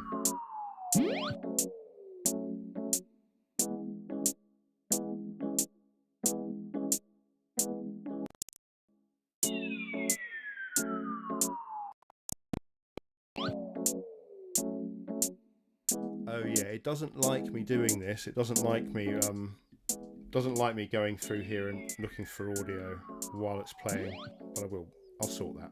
Oh yeah, it doesn't like me doing this. It doesn't like me going through here and looking for audio while it's playing, but I'll sort that.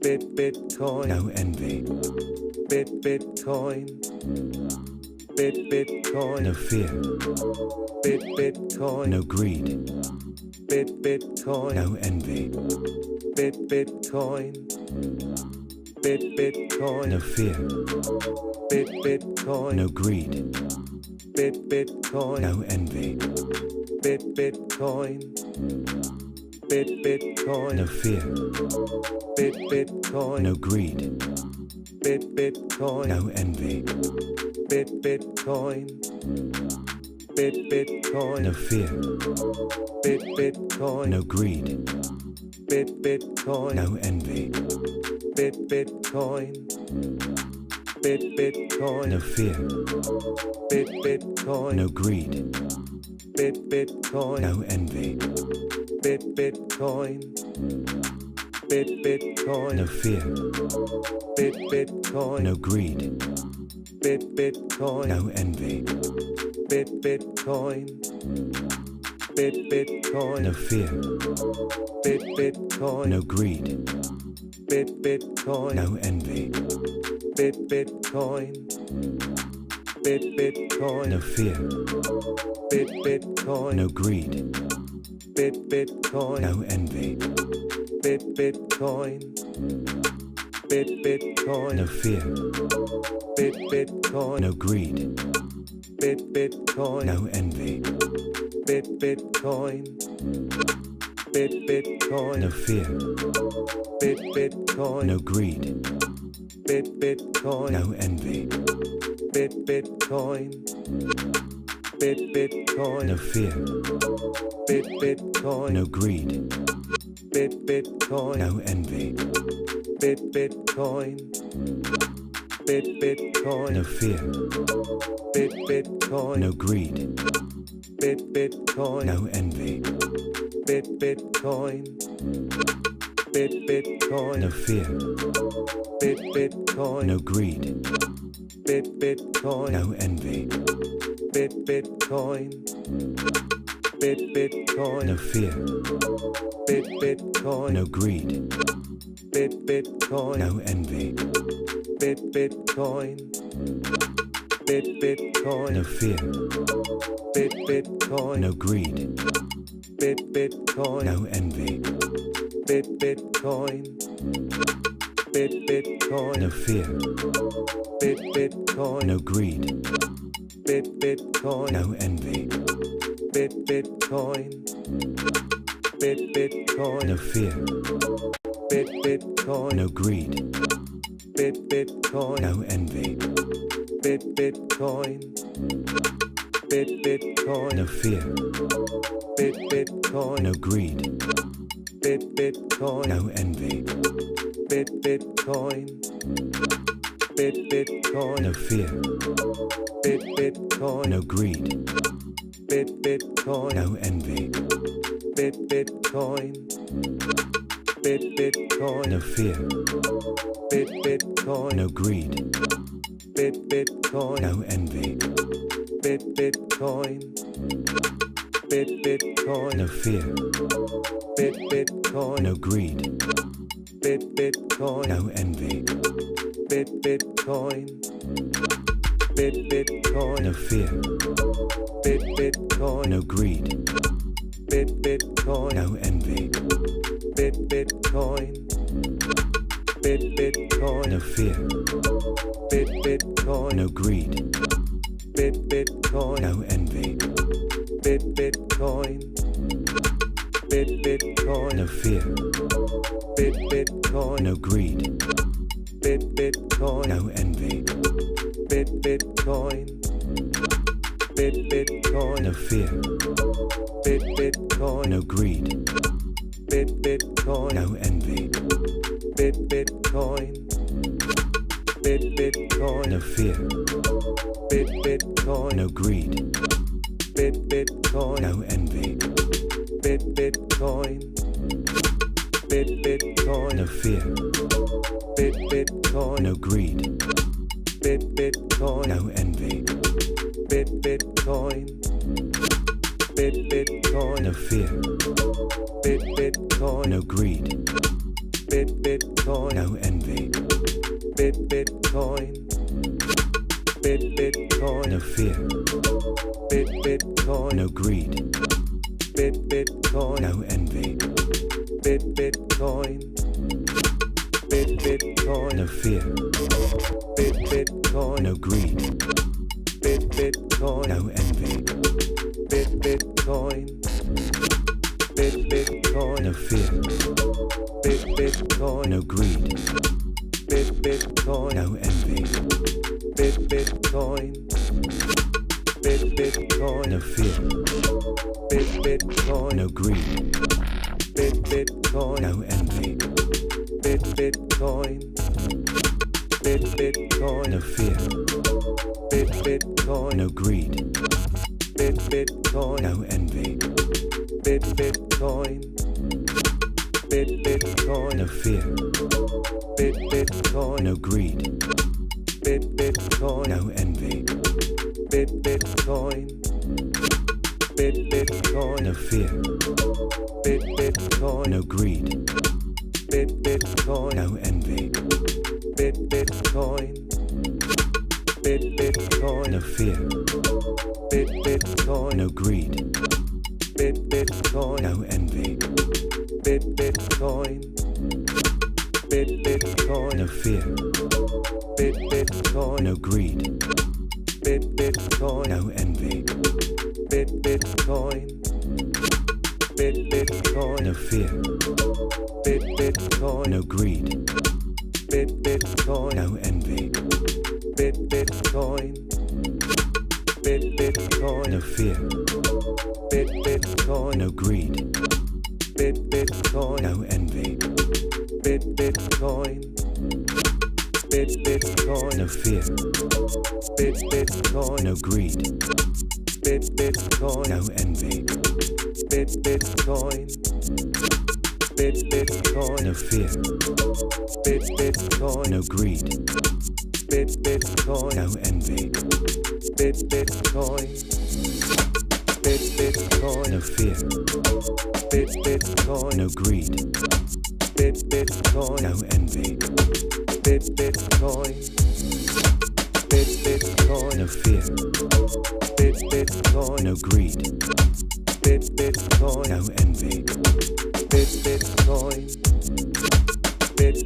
Bitcoin. No envy. Bitcoin. Bitcoin. No fear. Bitcoin. No greed. Bitcoin. No envy. Bitcoin. Bitcoin. No fear. Bitcoin. No greed. Bitcoin. No envy. Bitcoin. Bitcoin. No fear. Bitcoin. No greed. Bitcoin. No envy. Bitcoin. Bitcoin. No fear. Bitcoin. No greed. Bitcoin. No envy. Bitcoin. Bitcoin. No fear. Bitcoin. No greed. Bitcoin. No envy. Bitcoin. Bitcoin. No fear. Bitcoin. No greed. Bitcoin. No envy. Bitcoin. Bitcoin. No fear. Bitcoin. No greed. Bitcoin. No envy. Bitcoin. Bitcoin. No fear. Bitcoin. No greed. Bitcoin. No envy. Bitcoin. Bitcoin. No fear. Bitcoin. No greed. Bitcoin. No envy. Bitcoin. Bitcoin. No fear. Bitcoin. No greed. Bitcoin. No envy. Bitcoin. Bitcoin. No fear. Bitcoin. No greed. Bitcoin. No envy. Bitcoin. Bitcoin. No fear. Bitcoin. No greed. Bitcoin. No envy. Bitcoin. Bitcoin. No fear. Bitcoin. No greed. Bitcoin. No envy. Bitcoin. Bitcoin. No fear. Bitcoin. No greed. Bitcoin. No envy. Bitcoin. Bitcoin. No fear. Bitcoin. No greed. Bitcoin. No envy. Bitcoin. Bitcoin. No fear. Bitcoin. No greed. Bitcoin. No envy. Bitcoin. Bitcoin. No fear. Bitcoin. No greed. Bitcoin. No envy. Bitcoin. Bitcoin. No fear. Bitcoin. No greed. Bitcoin. No envy. Bitcoin. Bitcoin. No fear. Bitcoin. No greed. Bitcoin. No envy. Bitcoin. Bitcoin. No fear. Bitcoin. No greed. Bitcoin. No envy. Bitcoin. Bitcoin. No fear. Bitcoin. No greed. Bitcoin. No envy. Bitcoin. Bitcoin. No fear. Bitcoin. No greed. Bitcoin. No envy. Bitcoin. Bitcoin. No fear. Bitcoin. No greed. Bitcoin. No envy. Bitcoin. Bitcoin. No fear. Bitcoin. No greed. Bitcoin. No envy. Bitcoin. Bitcoin. No fear. Bitcoin. No greed. Bitcoin. No envy. Bitcoin. Bitcoin. No fear. Bitcoin. No greed. Bitcoin. No envy. Bitcoin. Bitcoin. No fear. Bitcoin. No greed. Bitcoin. No envy. Bitcoin. Bitcoin. No fear. Bitcoin. No greed. Bitcoin. No envy. Bitcoin. Bitcoin. No fear. Bitcoin. No greed. Bitcoin. No envy. Bitcoin. Bitcoin. No fear. Bitcoin. No greed. Bitcoin. No envy. Bitcoin. Bitcoin. No fear. Bitcoin. No greed. Bitcoin. No envy. Bitcoin. Bitcoin. No fear. Bitcoin. No greed. Bitcoin. No envy. Bitcoin. Bitcoin. No fear. Bitcoin. No greed. Bitcoin. No envy. Bitcoin. Bitcoin. No fear. Bitcoin. No greed. Bitcoin. No envy. Bitcoin. Bitcoin. No fear. Bitcoin. No greed. Bitcoin. No envy. Bitcoin. Bitcoin. No fear. Bitcoin. No greed. Bitcoin. No envy. Bitcoin. Bitcoin. No fear. Bitcoin. No greed. Bitcoin. No envy. Bitcoin. Bitcoin. No fear. Bitcoin. No greed. Bitcoin. No envy. Bitcoin. Bitcoin. No fear. Bitcoin. No greed. Bitcoin. No envy. Bitcoin. Bitcoin. No fear. Bitcoin. No greed. Bitcoin. No envy. Bitcoin. Bitcoin. No fear. Bitcoin. No greed. Bitcoin. No envy. Bitcoin. Bitcoin. No fear. Bitcoin. No greed. Bitcoin. No envy. Bitcoin. Bitcoin. No fear. Bitcoin. No greed. Bitcoin. No envy. Bitcoin.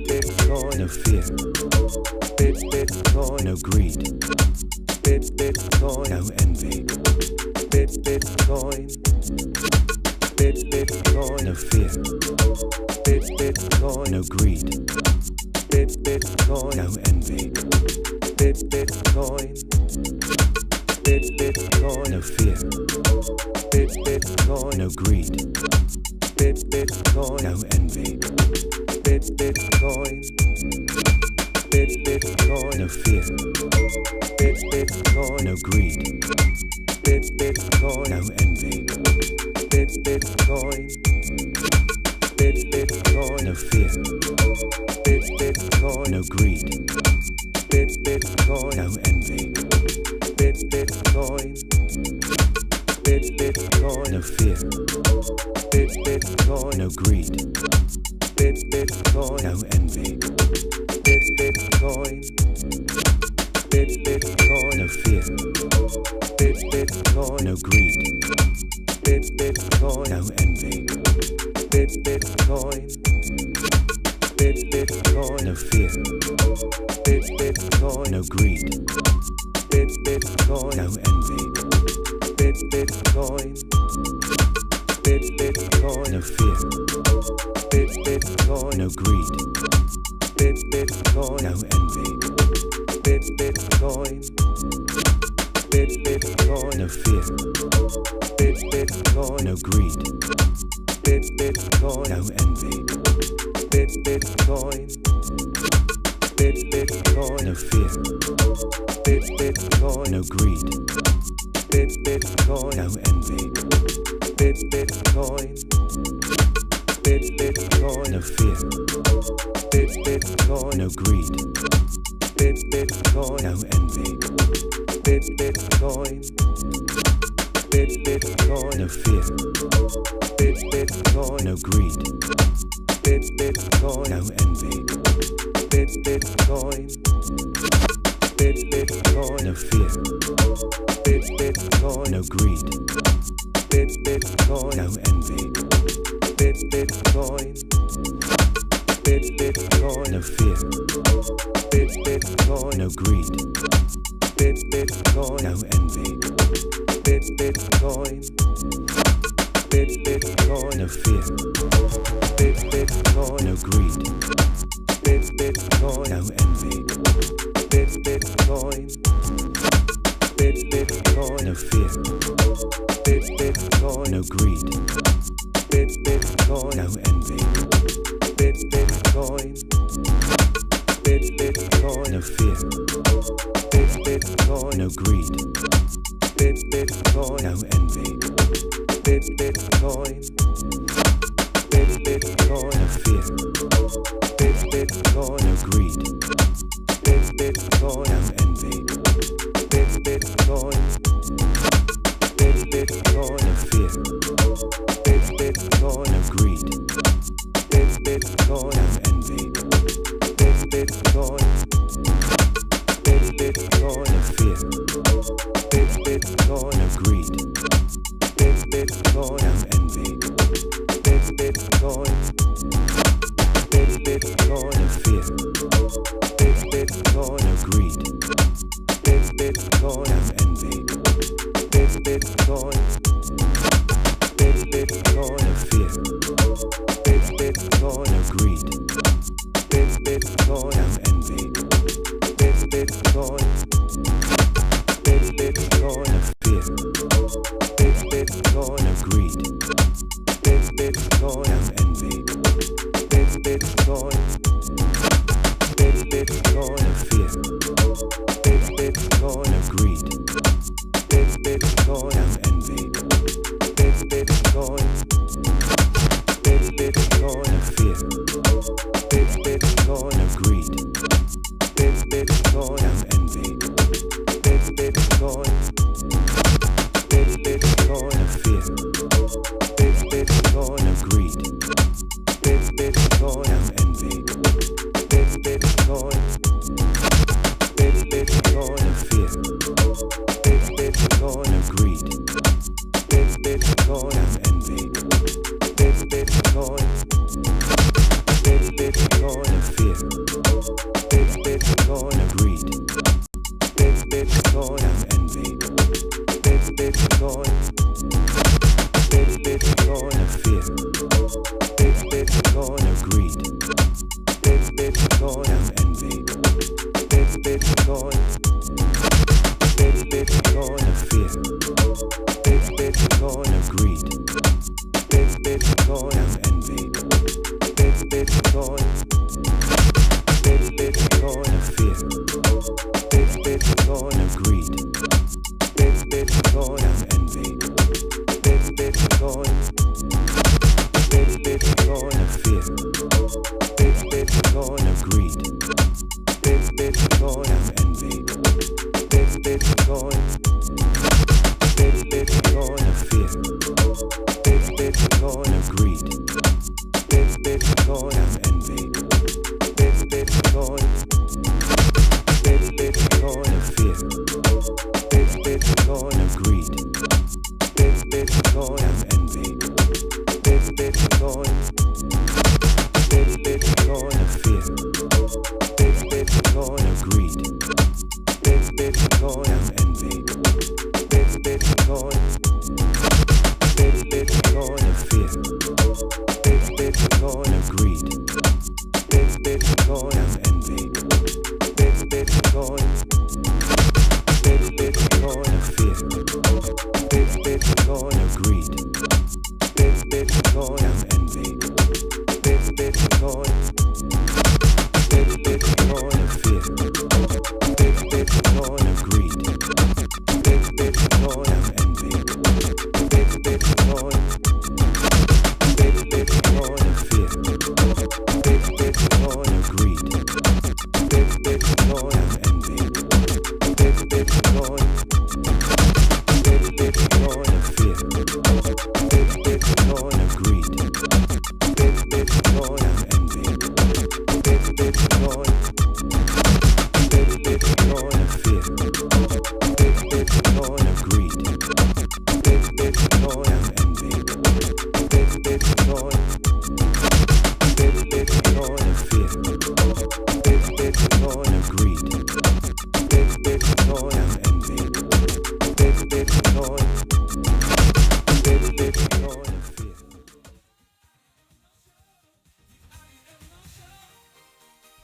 Bitcoin. No fear. Bitcoin. No greed. Bitcoin. No envy. Bitcoin. Bitcoin. No fear. Bitcoin. No greed. Bitcoin. No envy. Bitcoin. Bitcoin. No fear. Bitcoin. No greed. Bitcoin. No envy. Bitcoin. Bitcoin. No fear. Bitcoin. No greed. Bitcoin. No envy. Bitcoin. Bitcoin. No fear. Bitcoin. No greed. Bitcoin. No envy. Bitcoin. Bitcoin. No fear. Bitcoin. No greed. Bitcoin. No envy. Bitcoin. Bitcoin. No fear. Bitcoin. No greed. Bitcoin. No envy. Bitcoin. Bitcoin. No fear. Bitcoin. No greed. Bitcoin. No envy. Bitcoin. Bitcoin. No fear. Bitcoin. No greed. Bitcoin. No envy. Bitcoin. Bitcoin. No fear. Bitcoin. No greed. Bitcoin. No envy. Bitcoin. Bitcoin. No fear. Bitcoin. No greed. Bitcoin. No envy. Bitcoin. Bitcoin. No fear. Bitcoin. No greed. Bitcoin. No envy. Bitcoin. Bitcoin. No fear. Bitcoin. No greed. Bitcoin. Bitcoin, no envy. Bitcoin, Bitcoin, no fear. Bitcoin, no greed. Bitcoin, no envy. Bitcoin, Bitcoin, no fear. Bitcoin, no greed. Bitcoin, no envy. Bitcoin, Bitcoin, no fear. Bitcoin, no greed. Bitcoin, no envy. Bitcoin, Bitcoin, no fear. Bitcoin, no greed. Bitcoin, no envy. Bitcoin, Bitcoin, no fear. Bitcoin, no greed. Bitcoin, no envy. Bitcoin, Bitcoin, no fear. Bitcoin, no greed. Bitcoin, no envy. Bitcoin, Bitcoin, no fear. Bitcoin, no greed. Bitcoin, no envy. Bitcoin, Bitcoin, no fear. Bitcoin, no greed. Bitcoin, no envy. Bitcoin, Bitcoin, no fear. Bitcoin, no greed. Bitcoin, no envy. Bitcoin, Bitcoin, no fear. Bitcoin, no greed. Bitcoin, no envy. Bitcoin, Bitcoin, no fear. Bitcoin, no greed. Bitcoin, no envy. Bitcoin, Bitcoin, no fear. Bitcoin, no greed. Bitcoin, no envy. Bitcoin, Bitcoin, no fear. Bitcoin, no greed. Bitcoin, no envy. Bitcoin, Bitcoin, no fear. Bitcoin, no greed. Bitcoin, no envy. Bitcoin, Bitcoin, no fear. Bitcoin, no greed. Bitcoin, no envy. Bitcoin, Bitcoin, no fear. Bitcoin, no greed. Bitcoin, no envy. Bitcoin, Bitcoin, no fear. Bitcoin, no greed. Bitcoin, no envy. Bitcoin, Bitcoin, no fear. Bitcoin, no greed. Bitcoin, no envy. Bitcoin, Bitcoin, no fear. Bitcoin, no greed. Bitcoin, no envy. Bitcoin, Bitcoin, no fear. Bitcoin, no greed. Bitcoin, no envy. Bitcoin, Bitcoin, no fear. Bitcoin, no greed. Bitcoin, no envy. Bitcoin, Bitcoin, no fear. Bitcoin, no greed. Bitcoin, no envy. Bitcoin, Bitcoin, no fear. Bitcoin, no greed. Bitcoin, no envy. Bitcoin, Bitcoin, no fear.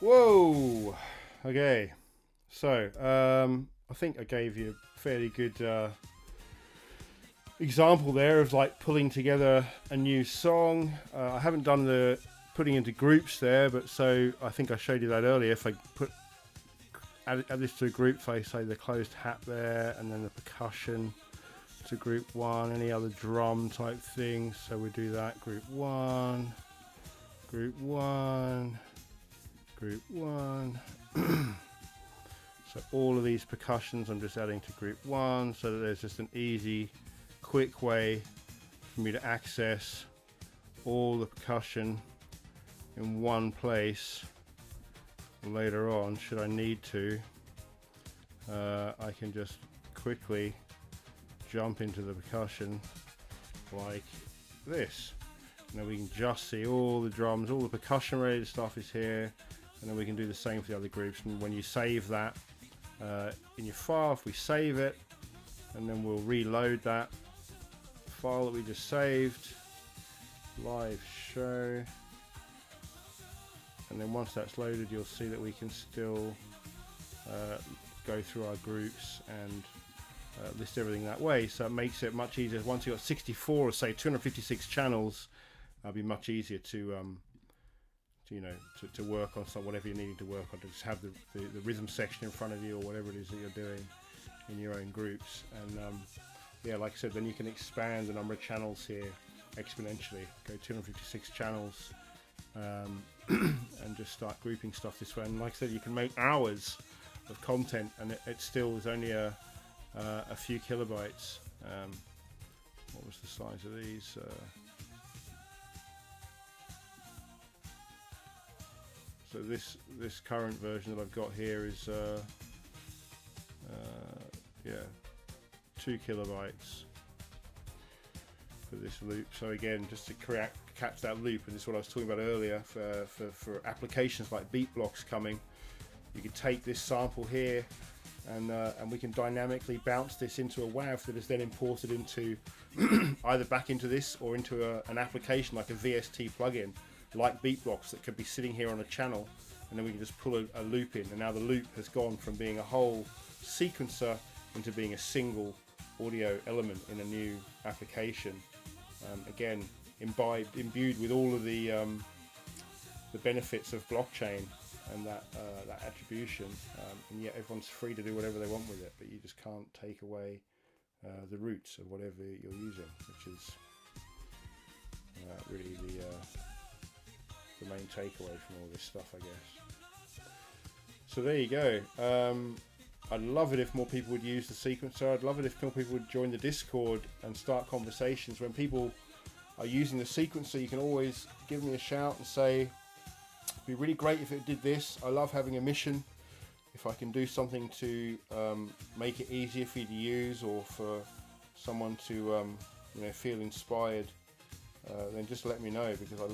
Whoa. Okay. So, I think I gave you a fairly good example there of like pulling together a new song. I haven't done the putting into groups there, but so I think I showed you that earlier. If I add this to a group, if I say the closed hat there, and then the percussion to group 1, any other drum type things. So we do that, group 1, group 1, group 1. So all of these percussions I'm just adding to group 1, so that there's just an easy, quick way for me to access all the percussion in one place. Later on, should I need to, I can just quickly jump into the percussion like this. And then we can just see all the drums, all the percussion related stuff is here, and then we can do the same for the other groups. And when you save that in your file, if we save it, and then we'll reload that file that we just saved, live show, and then once that's loaded, you'll see that we can still go through our groups and list everything that way. So it makes it much easier. Once you've got 64 or say 256 channels, it'll be much easier to work on whatever you're needing to work on, to just have the rhythm section in front of you or whatever it is that you're doing in your own groups. And yeah, like I said, then you can expand the number of channels here exponentially, go 256 channels, and just start grouping stuff this way. And like I said, you can make hours of content, and it still is only a few kilobytes. What was the size of these? So this current version that I've got here is yeah, 2 kilobytes for this loop. So again, just to catch that loop, and this is what I was talking about earlier, for applications like beat blocks coming, you can take this sample here and we can dynamically bounce this into a WAV that is then imported into either back into this or into an application like a VST plugin like beat blocks that could be sitting here on a channel, and then we can just pull a loop in, and now the loop has gone from being a whole sequencer into being a single audio element in a new application. Again, imbued with all of the benefits of blockchain and that attribution, and yet everyone's free to do whatever they want with it, but you just can't take away the roots of whatever you're using, which is really the main takeaway from all this stuff, I guess. So there you go. I'd love it if more people would use the sequencer. I'd love it if more people would join the Discord and start conversations. When people are using the sequencer, you can always give me a shout and say, it'd be really great if it did this. I love having a mission. If I can do something to make it easier for you to use, or for someone to feel inspired, then just let me know, because I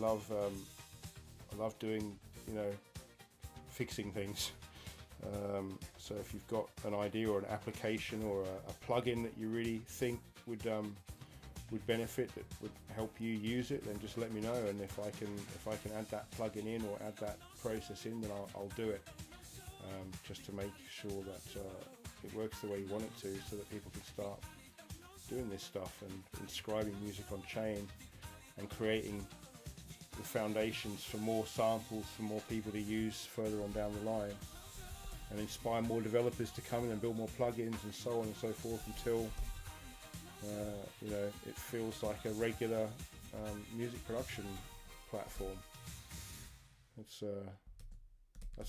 love doing, fixing things. So if you've got an idea or an application or a plugin that you really think would benefit, that would help you use it, then just let me know. And if I can add that plugin in or add that process in, then I'll do it, just to make sure that it works the way you want it to, so that people can start doing this stuff and inscribing music on chain and creating the foundations for more samples for more people to use further on down the line, and inspire more developers to come in and build more plugins and so on and so forth, until it feels like a regular music production platform. That's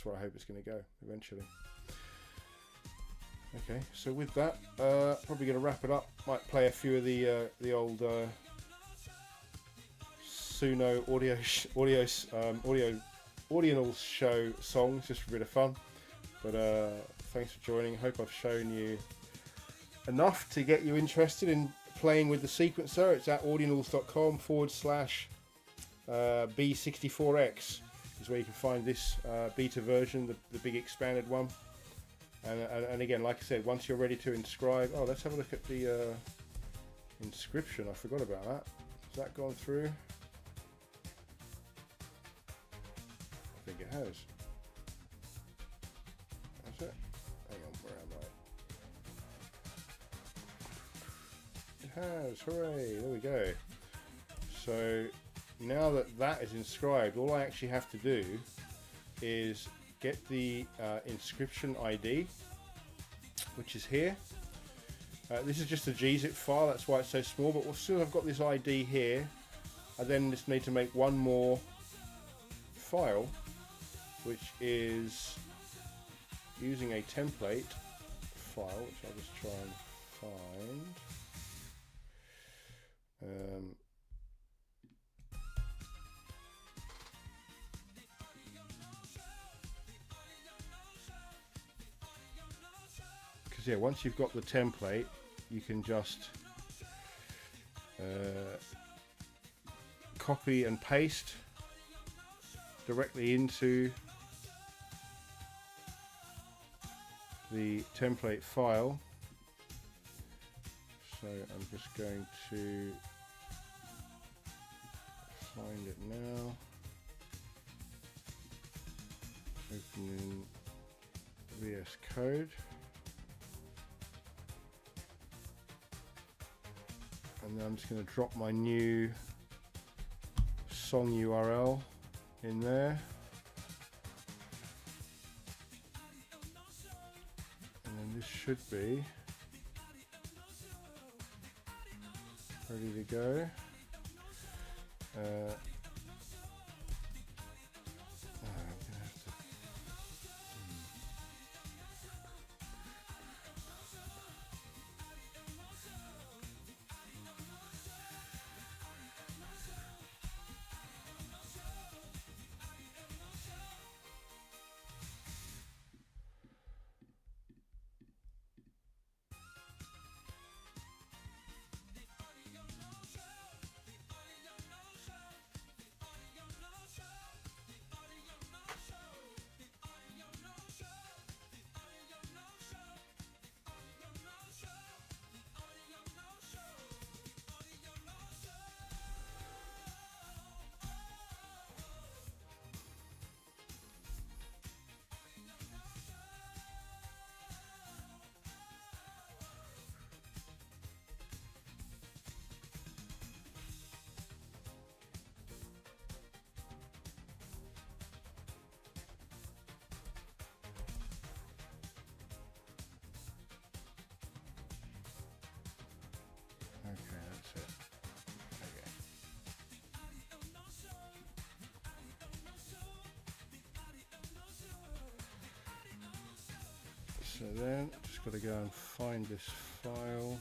where I hope it's going to go eventually. Okay, so with that, probably going to wrap it up. Might play a few of the old Suno Audionals show songs, just for a bit of fun. But thanks for joining. Hope I've shown you enough to get you interested in playing with the sequencer. It's at audionals.com/B64X is where you can find this beta version, the big expanded one. And again, like I said, once you're ready to inscribe, let's have a look at the inscription. I forgot about that. Has that gone through? I think it has. is it? Hang on, where am I? It has, hooray, there we go. So now that that is inscribed, all I actually have to do is get the inscription ID, which is here. This is just a gzip file, that's why it's so small, but as soon as I've got this ID here, I then just need to make one more file, which is using a template file, which I'll just try and find. Because yeah, once you've got the template, you can just copy and paste directly into the template file. So I'm just going to find it now. Open in VS Code. And then I'm just going to drop my new song URL in there. And then this should be ready to go. I'm gonna have to Okay, that's it. Okay. So then, just got to go and find this file.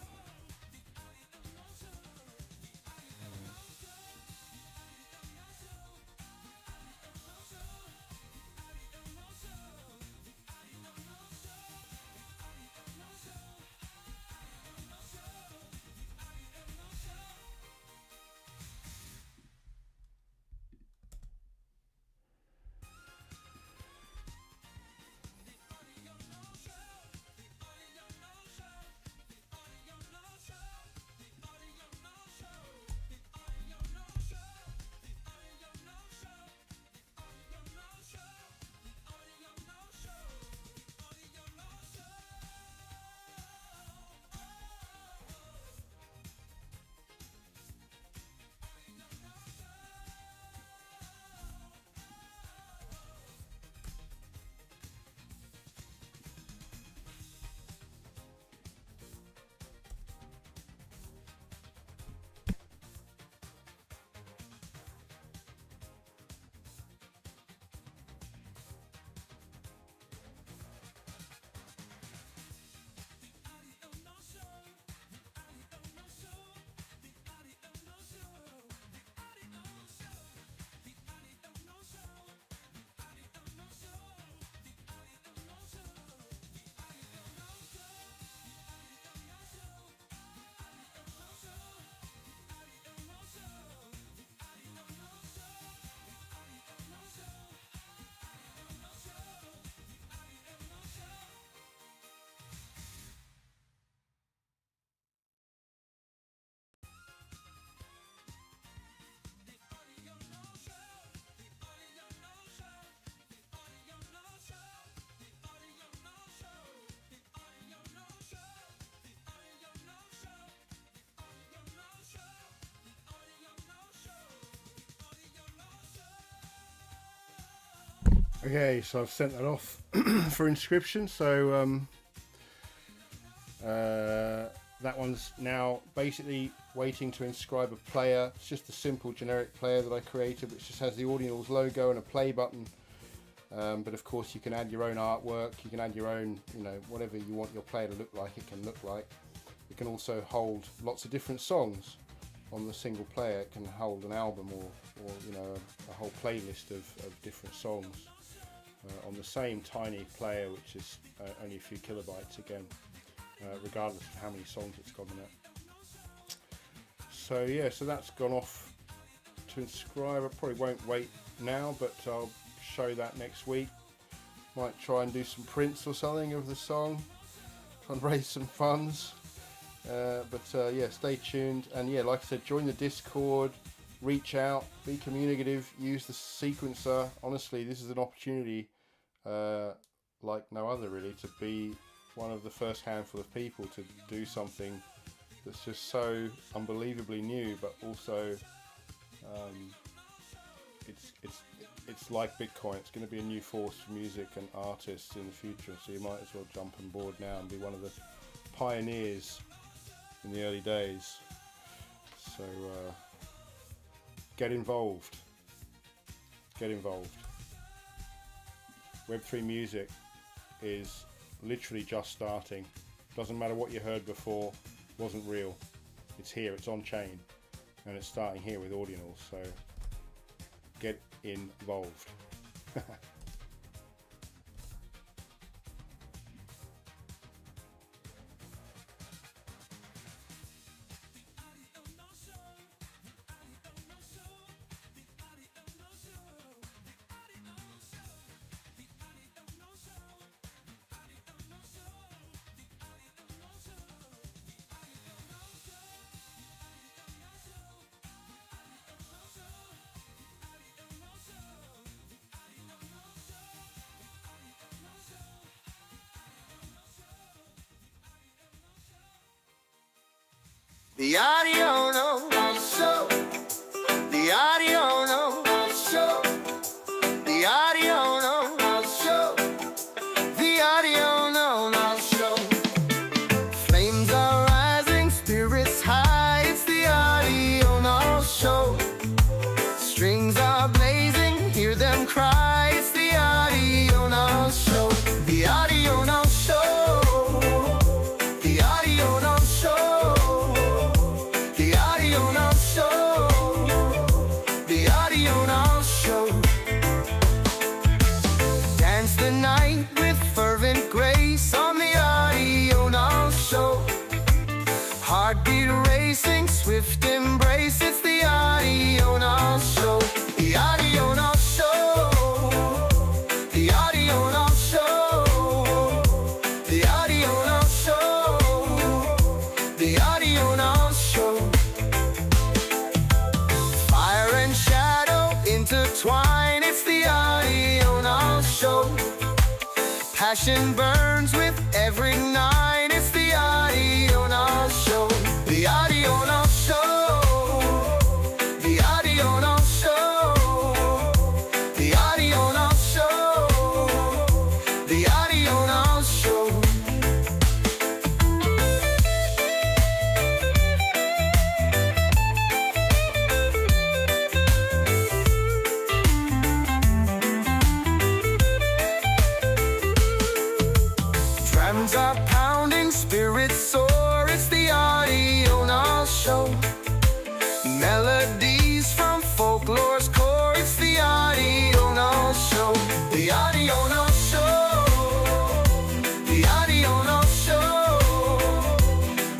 Okay, so I've sent that off for inscription. So that one's now basically waiting to inscribe a player. It's just a simple generic player that I created, which just has the Audionals logo and a play button. But of course you can add your own artwork, you can add your own, whatever you want your player to look like, it can look like. It can also hold lots of different songs on the single player. It can hold an album or a whole playlist of different songs on the same tiny player, which is only a few kilobytes again, regardless of how many songs it's got in it. So yeah, so that's gone off to inscribe. I probably won't wait now, but I'll show that next week. Might try and do some prints or something of the song, try and raise some funds. But yeah, stay tuned, and yeah, like I said, join the Discord, reach out, be communicative, use the sequencer. Honestly, this is an opportunity like no other, really, to be one of the first handful of people to do something that's just so unbelievably new, but also it's like Bitcoin. It's going to be a new force for music and artists in the future, so you might as well jump on board now and be one of the pioneers in the early days. So get involved. Web3 music is literally just starting. Doesn't matter what you heard before, wasn't real. It's here, it's on chain, and it's starting here with Audionals, so get involved. The Audional show. The Audional show. The Audional show. The Audional show. Flames are rising, spirits high. It's the Audional show. Strings are blazing, hear them cry. It's the Audional show. The Audional show. The Audional show. Heartbeat racing, swift embrace. It's the Audional show. The Audional show. The Audional show. The Audional show. The Audional show. Fire and shadow intertwine. It's the Audional show. Passion burns with every nine. It's the Audional show. The Audional show. The Audional show. The Audional show. The Audional show. Drums are pounding, spirits soar. It's the Audional show. Melodies from folklore's core. It's the Audional show. The Audional show. The Audional show.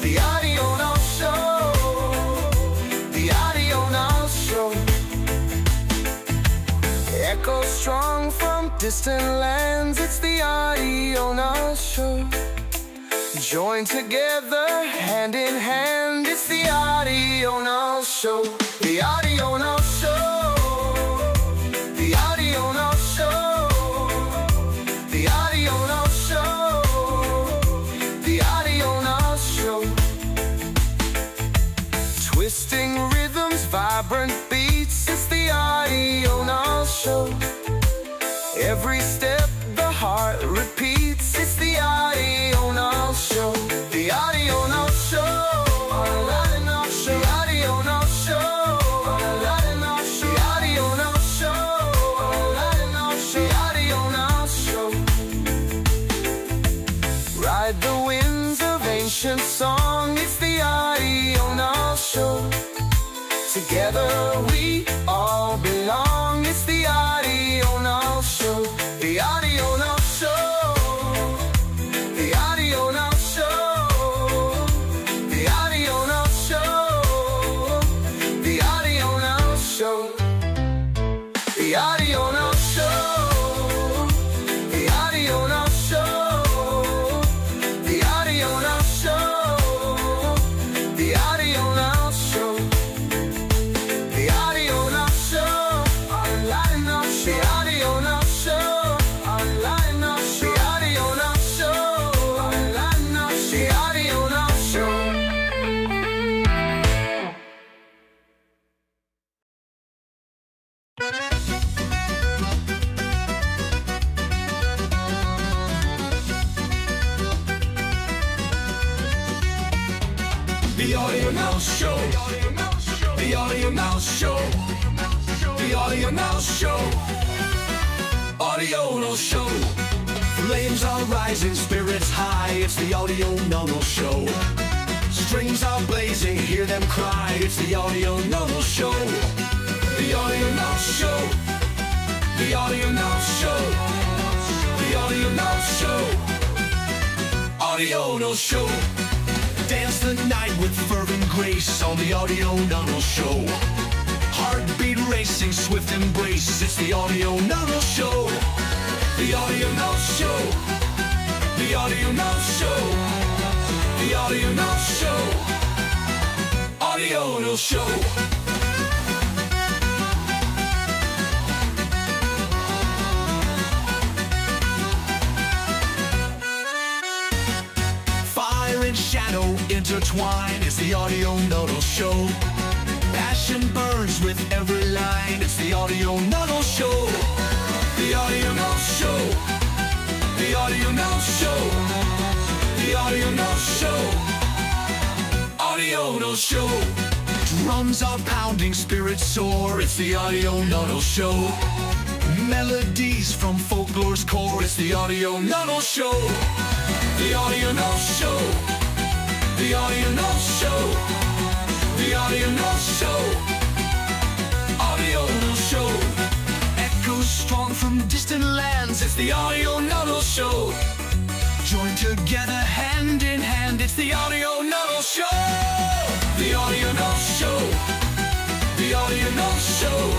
The Audional show. The Audional show. Echo strong from distant lands. It's the Audional show. Join together, hand in hand. It's the Audional show. The Audional show. The Audional show. The Audional show. The Audional show. Twisting rhythms, vibrant beats. It's the Audional show. every step the heart repeats. It's the Audional show. The Audional show. Audional show. The Audional show. Audional show. The Audional show. Audional show. The Audional show. Ride the winds of ancient song. It's the Audional show. Together we all belong. It's the Audional show. The Audional show. The Audional show. The Audional show. The Audional show. The Audional show. The Audional show. The Audional show. The Audional show. The Audional show. Audional show. The Audional show. Audional show. The Audional show. Audional show. The Audional show. The Audional show. The Audional show. The Audional show. Audional show. Flames are rising, spirits high. It's the Audional show. Strings are blazing, hear them cry. It's the Audional show. The Audional show. The Audional show. The Audional show. Audional show. Dance the night with fervent grace on the Audional show. Heartbeat racing, swift embrace. It's the Audional show. The Audional show. The Audional show. The Audional show. Audional show. Fire and shadow intertwine. It's the Audional show. Passion burns with every line. It's the Audional show. The Audional show. The Audional show. The Audional show. Audional show. Drums are pounding, spirits soar. It's the Audional show. Melodies from folklore's core. It's the Audional show. The Audional show. The Audional show. The Audional show. Audional show. Echoes strong from distant lands. It's the Audional show. Joined together hand in hand. It's the Audional show. The Audional show. The Audional show.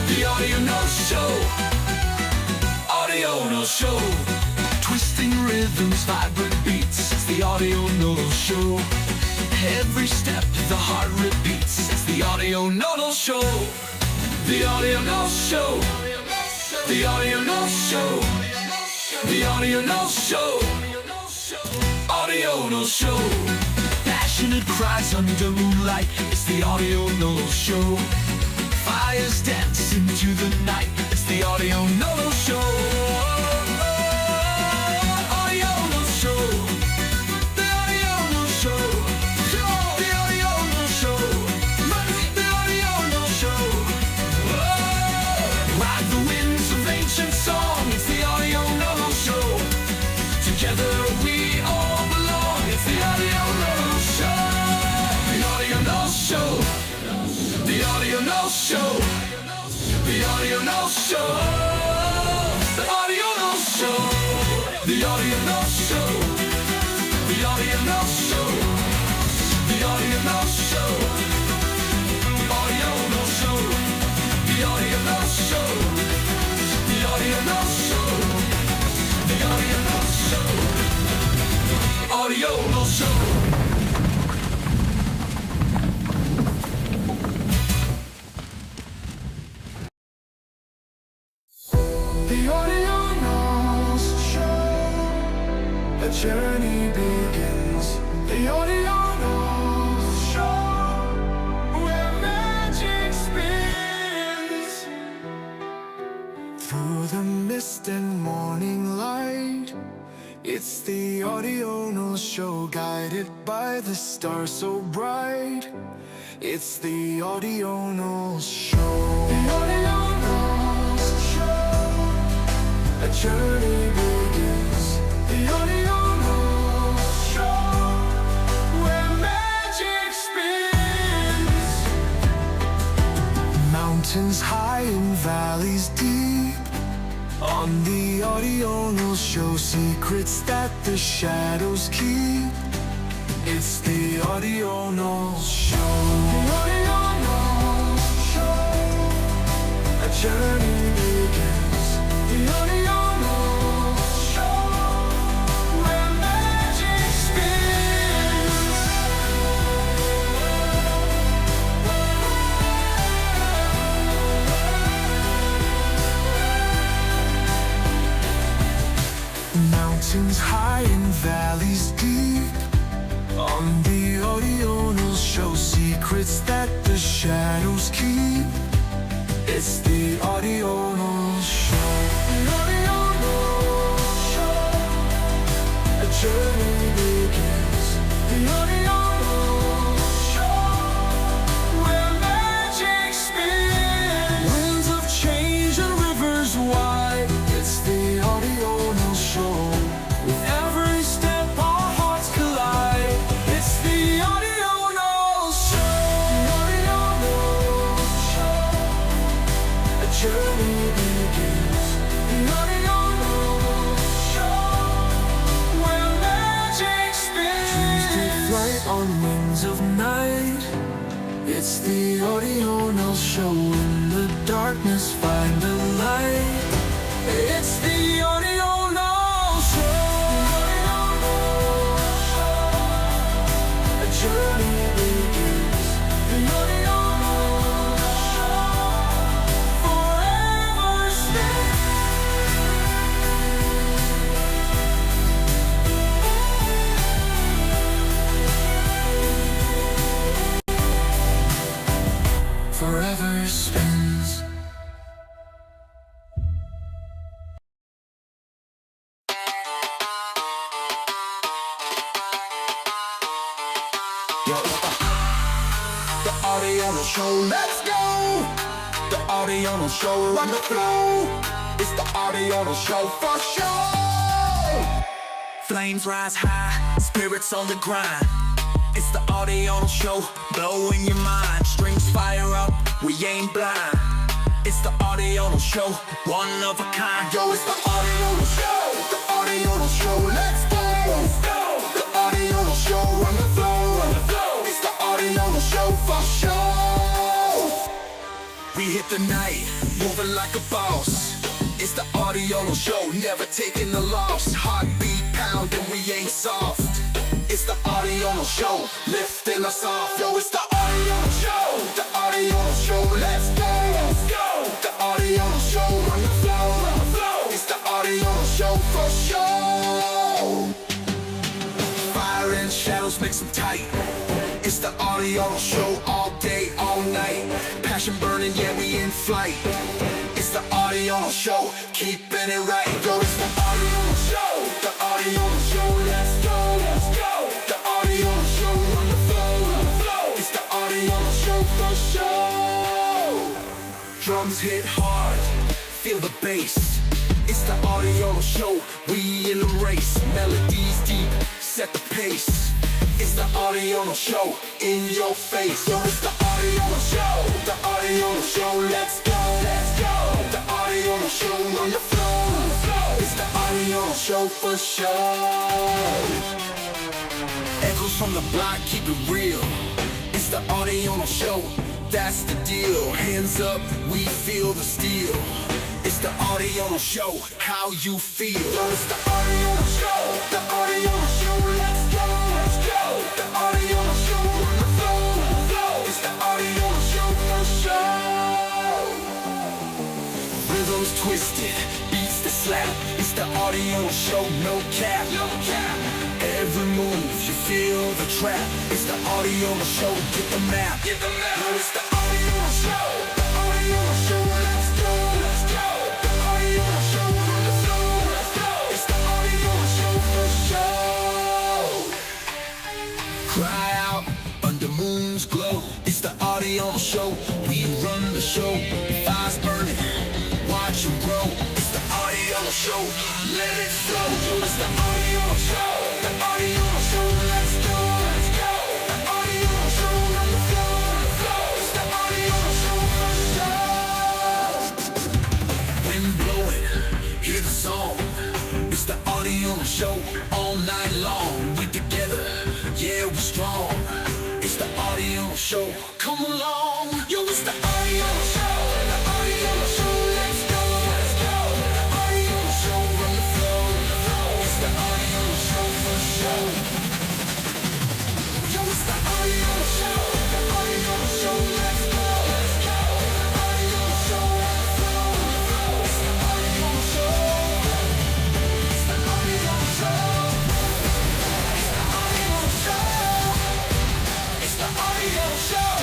The Audional show. Audional show. Twisting rhythms, vibrant beats. It's the Audional show. Every step the heart repeats. It's the Audional show. The Audional show. The Audional show. The Audional show. Audional show. Passionate cries under moonlight. It's the Audional show. Fires dance into the night. It's the Audional show. Audional show. The Audional show. The Audional show. The Audional show. Ride the winds of ancient song. It's the Audional show. Together we all belong. It's the Audional show. The Audional show. The Audional show. The Audional show. The Audional show. The Audional show. The Audional show. The Audional show. Audional show. The Audional show. The Audional show. The Audional show. Audional show. The Audionals show. The journey begins. The Audionals show. Where magic spins. Through the mist distant morning light. It's the Audional show, guided by the stars so bright. It's the Audional show. The Audional show. A journey begins. The Audional show, where magic spins. Mountains high and valleys deep. On the Audional show, secrets that the shadows keep. It's the Audional show. The Audional show. A journey begins. The Audional show, where magic spins. Mountains high and valleys deep. On the Audional show, secrets that the shadows keep. It's the Audional show. The Audional show. A journey begins. The Audional show, where magic spins. Winds of change and rivers wide. It's the Audional show. With every step our hearts collide. It's the Audional show. The Audional show. A journey begins. The Audional show, where magic spins. Dreams take flight on wings of night. It's the Audional show. In the darkness find the light. It's the Audional show. A journey begins. The Audional show, forever stays. Forever spins. Yo, the Audional show, let's go. The Audional show, run the flow. It's the Audional show for sure. Flames rise high, spirits on the grind. It's the Audional show, blowing your mind. Strings fire up, we ain't blind. It's the Audional show, one of a kind. Yo, it's the Audional show. The Audional show, let's go. Let's go. The Audional show, run the flow. Run the flow. It's the Audional show for sure. We hit the night, moving like a boss. It's the Audional show, never taking the loss. Heartbeat pounding, we ain't soft. It's the Audional show, lifting us off. Yo, it's the Audional show. The Audional show, let's go. Let's go. The Audional show, run the flow. Run the flow. It's the Audional show for sure. Fire and shadows mix them tight. It's the Audional show, all day, all night. Passion burning, yeah, we in flight. It's the Audional show, keeping it right. Yo, it's the Audional show. The Audional show, let's go. Let's go. The Audional show, run the flow. Run the flow. It's the Audional show for sure. Drums hit hard, feel the bass. It's the Audional show, we in the race. Melodies deep, set the pace. It's the Audional show, in your face. Yo, it's the Audional show. The Audional show, let's go. Let's go. The Audional show, run the flow. It's the Audional show for sure. Echoes from the block, keep it real. It's the Audional show, that's the deal. Hands up, we feel the steel. It's the Audional show, how you feel. Yo, it's the Audional show. The Audional show, let's go. Let's go. The Audional show, run the flow. Run the flow. It's the Audional show for sure. Rhythms twisted, beats that slap. It's the Audional show, no cap. No cap. Every move, you feel the trap. It's the Audional show, get the map. Get the map. Yo, it's the Audional show. The Audional show, let's go. Let's go. The Audional show, run you grow. It's the Audional show, let it flow. It's the Audional show, the Audional show, let's go, let's go. The Audional show on the floor, it's the Audional show for sure. Wind blowing, hear the song. It's the Audional show all night long. We together, yeah, we're strong. It's the Audional show, come along. Yo, it's the Audional show, the Audional show, let's go, let's go. The Audional show on the floor, it's the Audional show for sure. Yo, it's the Audional show, the Audional show, let's go, let's go. The Audional show on the floor, it's the Audional show. It's the Audional show. It's the Audional show. It's the Audional show.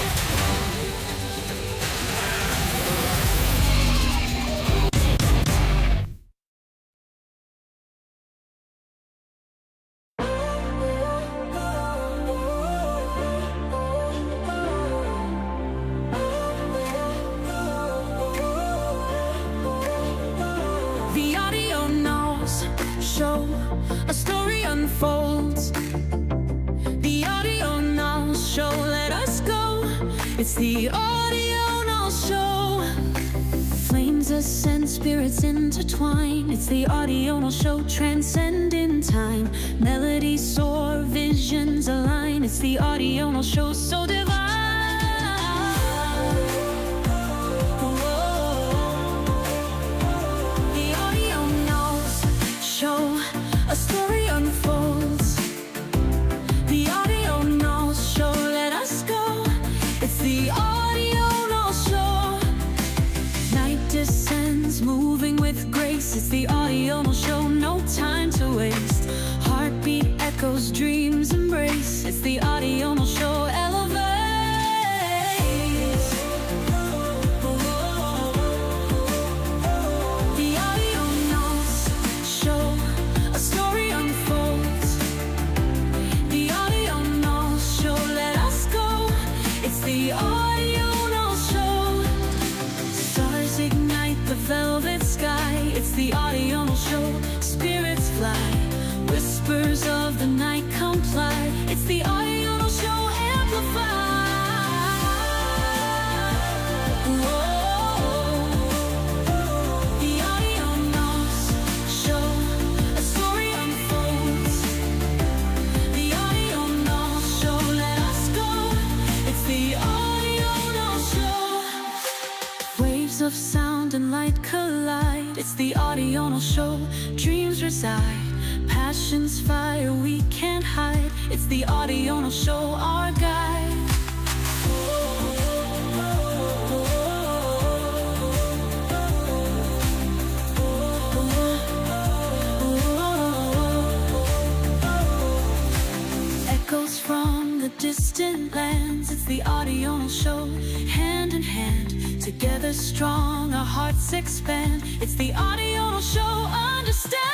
The Audionals show, a story unfolds. The Audionals show, let us go. It's the Audionals show. Flames ascend, spirits intertwine. It's the Audional show, transcending time. Melodies soar, visions align. It's the Audional show, so divine. The Audionals show, a story unfolds. The Audionals show, let us go. It's the Audionals show. Night descends, moving with grace. It's the Audional show, no time to waste. Heartbeat echoes, dreams embrace. It's the Audional show, elevates. The Audionals show, a story unfolds. The Audionals show, let us go. It's the Audional show. Stars ignite the velvet sky. It's the Audional show. Spirits fly. Whispers of the night comply. It's the Audional show, amplified. Whoa. The Audionals show, a story unfolds. The Audionals show, let us go. It's the Audional show. Waves of sound and light collide. It's the Audional show. Dreams reside. Passions fire, we can't hide. It's the Audional show, our guide. Echoes from the distant lands. It's the Audional show, hand in hand. Together strong, our hearts expand. It's the Audional show, understand.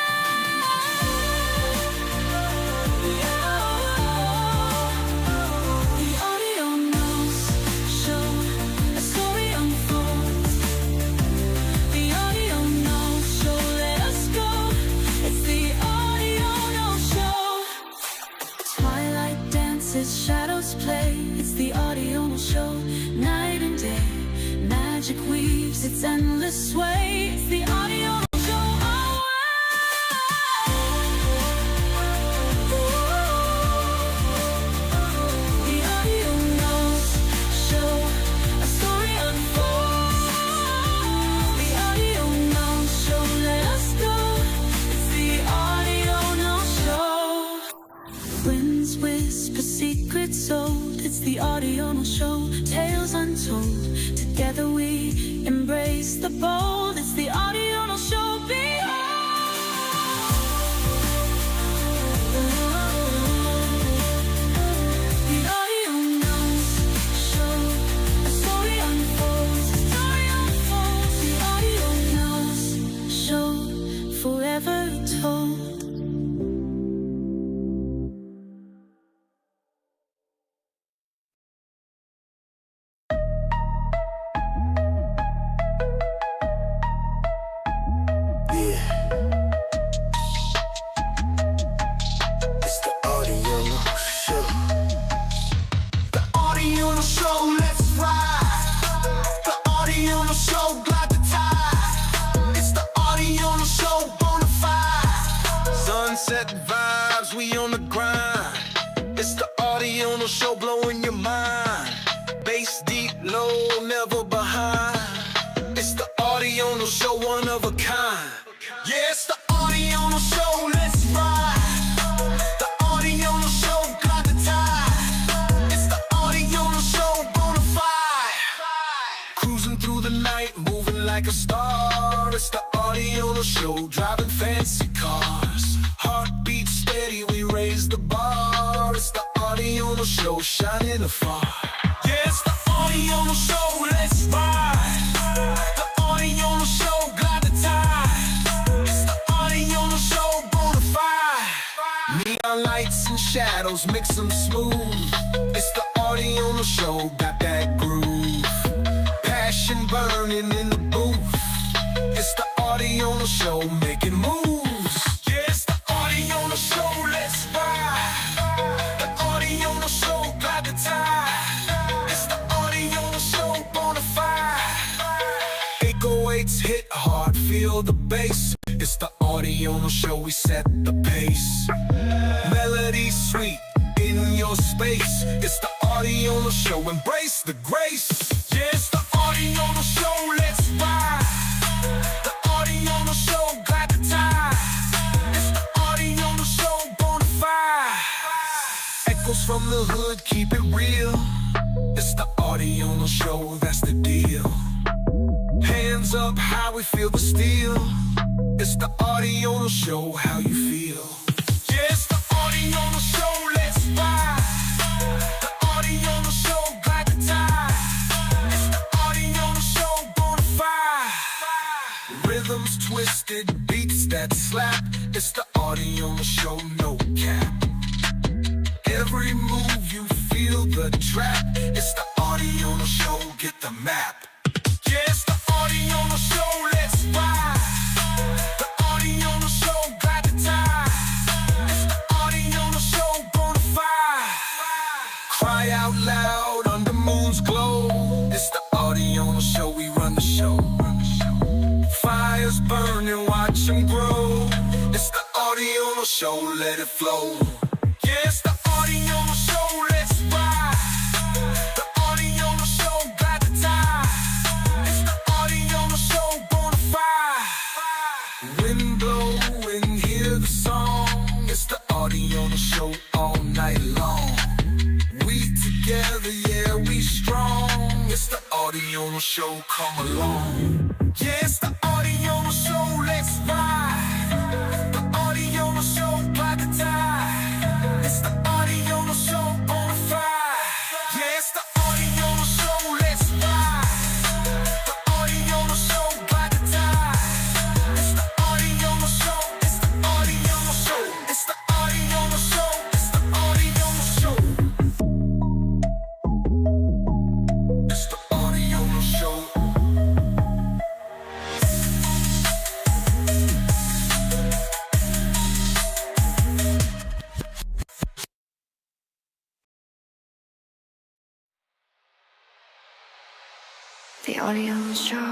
The Audionals show, a story unfolds. The Audionals show, let us go. It's the Audional show. Twilight dances, shadows play. It's the Audional show, night and day. Magic weaves its endless sway. It's the Audional show, our way. The Audionals show, a story unfolds. The Audionals show, let us go. It's the Audional show. Winds whisper secrets old. It's the Audional show, tales untold. Together we embrace the bold. It's the Audional show. of a kind. Yeah, it's the Audional show, let's ride. The Audional show got the tide. It's the Audional show, bona fide. Cruising through the night, moving like a star. It's the Audional show, driving fancy cars. Heartbeat steady, we raise the bar. It's the Audional show, shining afar. Yeah, it's the Audional show, let's ride. The Audional show got the tide. It's the Audional show, bona fide. Neon lights and shadows mix them smooth. It's the Audional show, got that groove. Passion burning in the booth. It's the Audional show, making moves. Yeah, it's the Audional show, let's ride. The Audional show got the tide. It's the Audional show, bona fide. 808s hit hard, feel the bass. It's the Audional show, we set the pace. Melody sweet in your space. It's the Audional show, embrace the grace. Yeah, it's the Audional show, let's ride. The Audional show got the tide. It's the Audional show, bona fide. Echoes from the hood, keep it real. It's the Audional show, that's the deal. Hands up high, we feel the steel. It's the Audional show, how you feel. Yeah, it's the Audional show, let's ride. The Audional show got the tide. It's the Audional show, bona fide. Rhythms twisted, beats that slap. It's the Audional show, no cap. Every move you feel the trap. It's the Audional show, get the map. Yeah, it's the Audional show, let's ride. The Audional show got the tide. It's the Audional show, bona fide. Cry out loud under moon's glow. It's the Audional show, we run the show. Fires burning, watch them grow. It's the Audional show, let it flow. Yeah, it's the Audional show, let's ride. The Audional show got the tide. It's the Audional show, bona fide. Wind blowing, hear the song. It's the Audional show all night long. We together, yeah, we strong. It's the Audional show, come along. Yeah, it's the Audional show, let's ride. The Audional show got the tide. It's the Audional show, bona fide. Yeah, it's the Audional show, let's ride. The Audional show got the tide. It's the Audional show, it's the Audional show. It's the Audional show, it's the Audional show. It's the Audional show. The Audional show.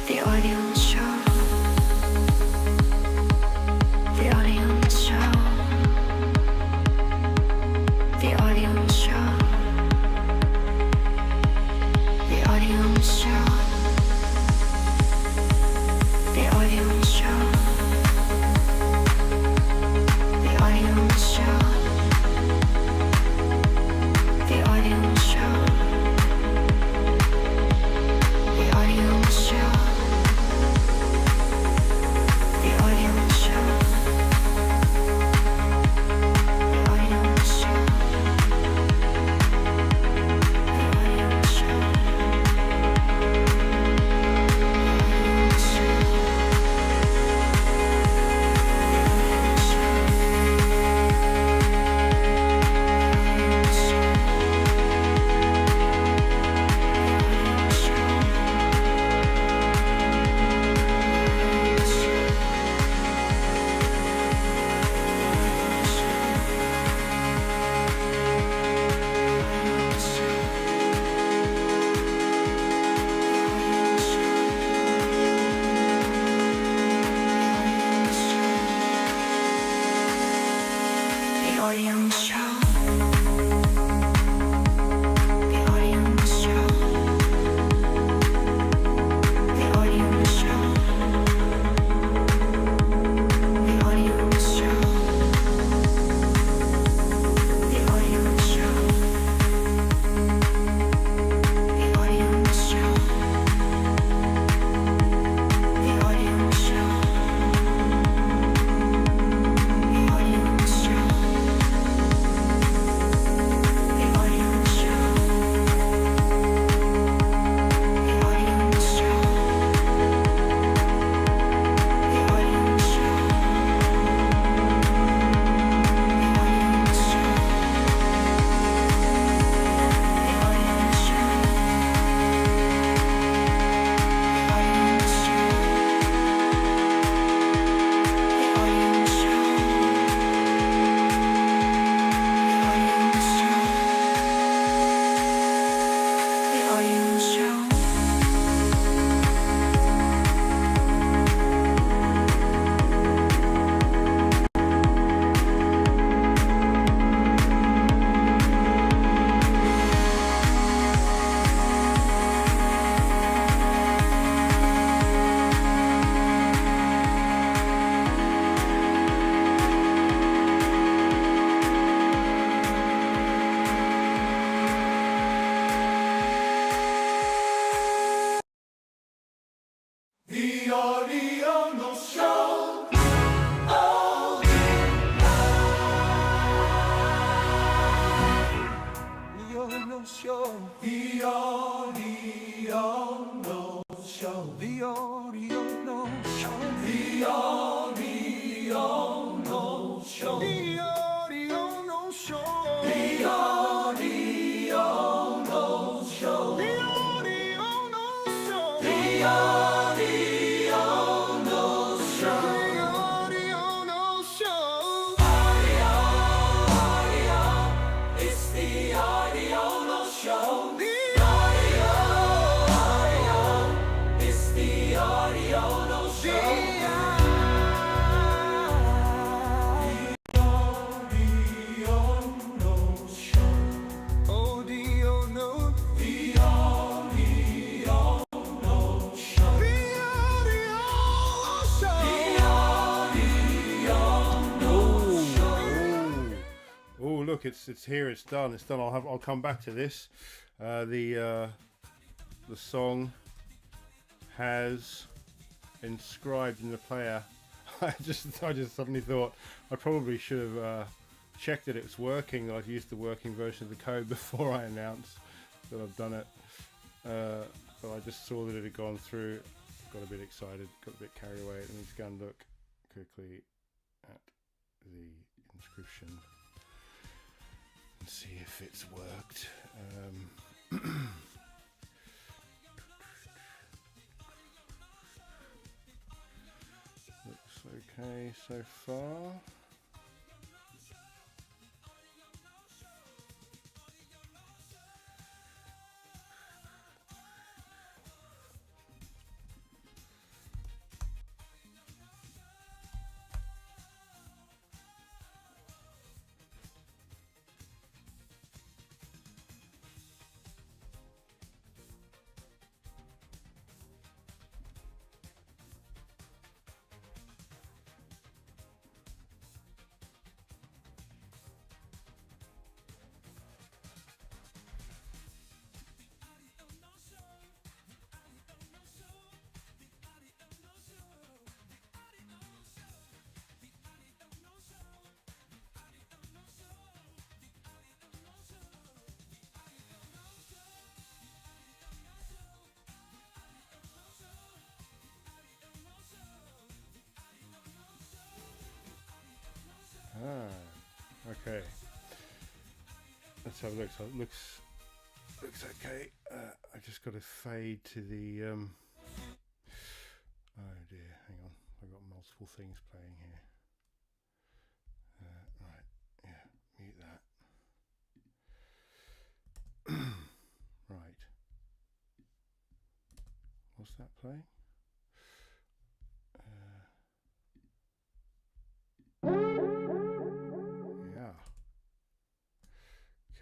The Audional show. The Audional show. The Audional show. The Audional show. Audional Show. Audional Show. The Audional Show. The Audional Show. The Audional Show. The Audional Show. The Audional Show. The Audional Show. The Audional Show. The Audional Show. Audio, audio. It's the Audional Show. The audio, audio. It's the Audional Show. Oh, look, it's here. It's done. It's done. I'll come back to this. The song has inscribed in the player. I just suddenly thought I probably should have checked that it's working. I've used the working version of the code before I announced that I've done it. But I just saw that it had gone through. Got a bit excited. Got a bit carried away. Let me just go and look quickly at the inscription and see if it's worked. Looks okay so far. Okay. Let's have a look. So it looks okay. I just got to fade to the. Oh dear, hang on. I've got multiple things playing here. Right, yeah, mute that. Right. What's that playing?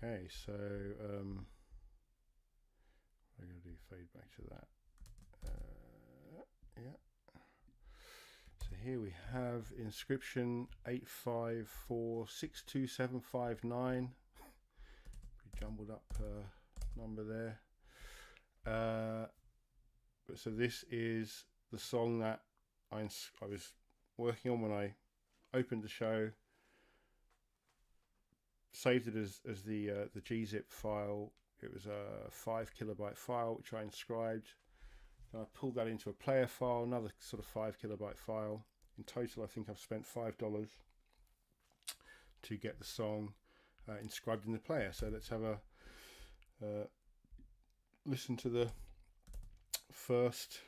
Okay, so I'm going to do fade back to that. Yeah. So here we have inscription 854627559. Pretty jumbled up number there. But so this is the song that I was working on when I opened the show. Saved it as the gzip file. It was a 5 kilobyte file which I inscribed. Then I pulled that into a player file, another sort of 5 kilobyte file. In total, I think I've spent $5 to get the song inscribed in the player. So let's have a listen to the first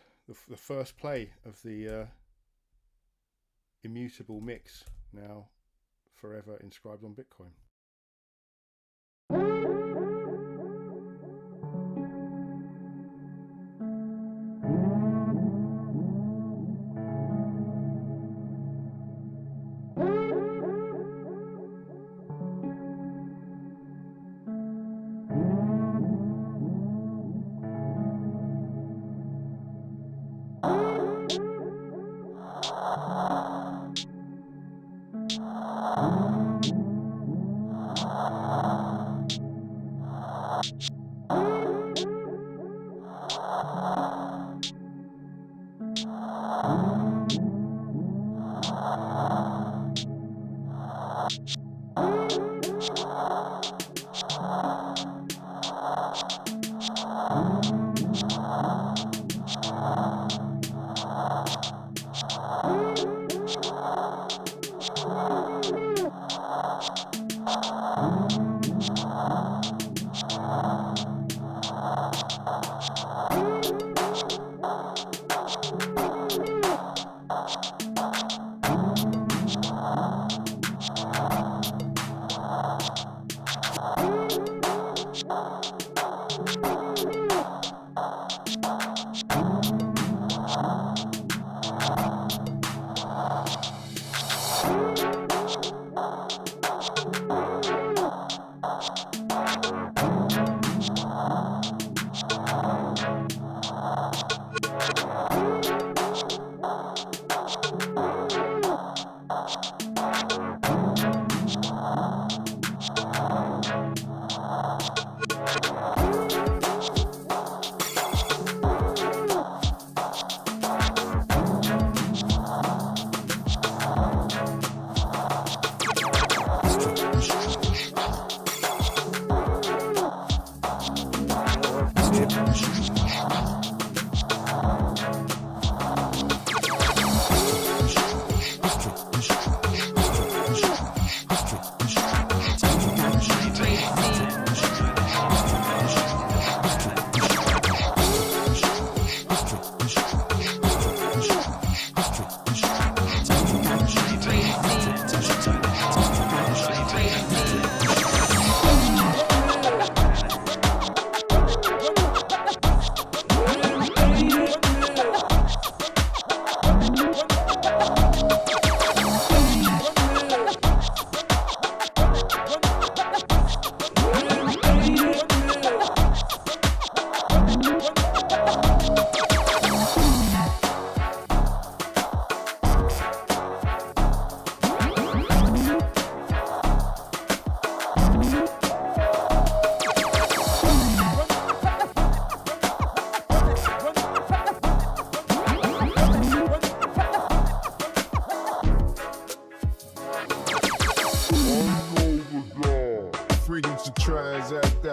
play of the immutable mix, now forever inscribed on Bitcoin.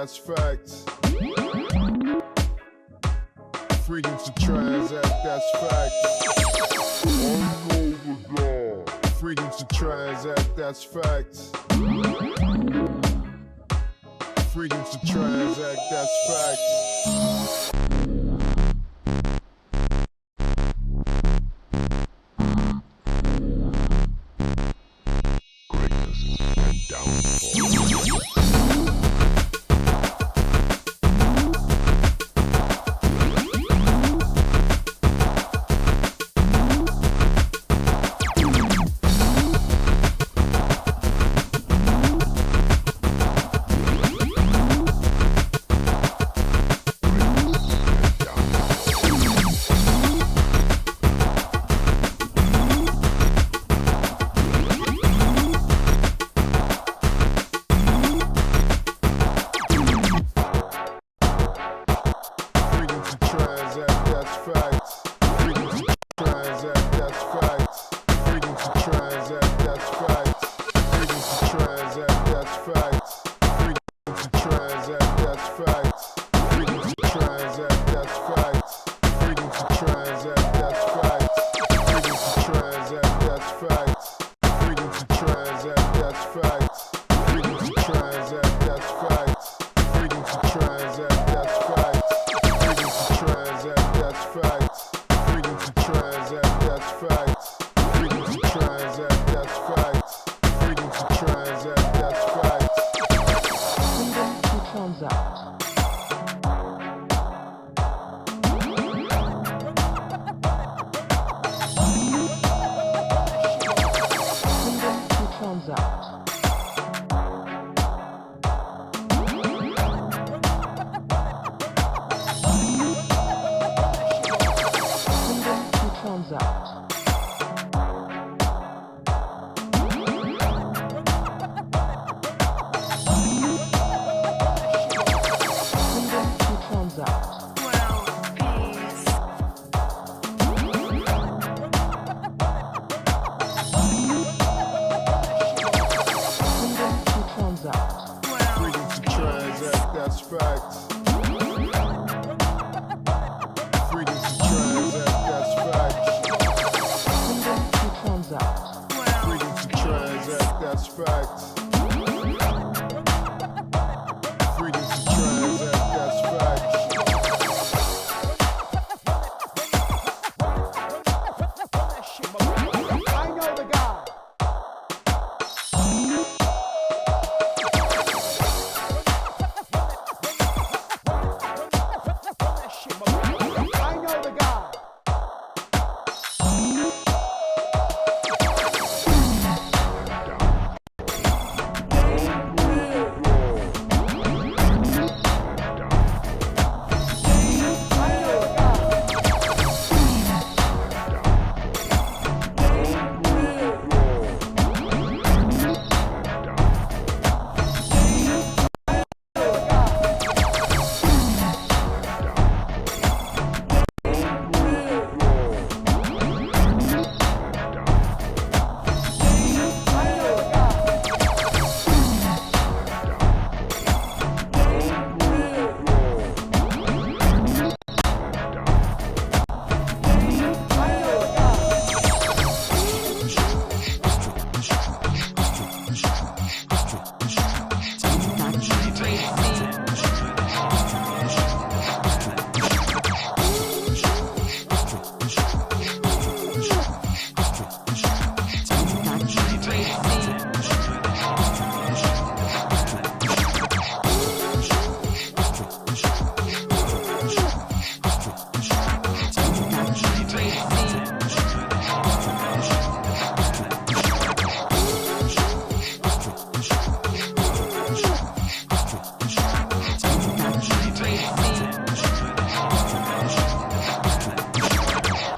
that's facts. Freedom to transact, that's facts. Freedom to transact, that's facts. Freedom to transact, that's facts. Greatness and downfall.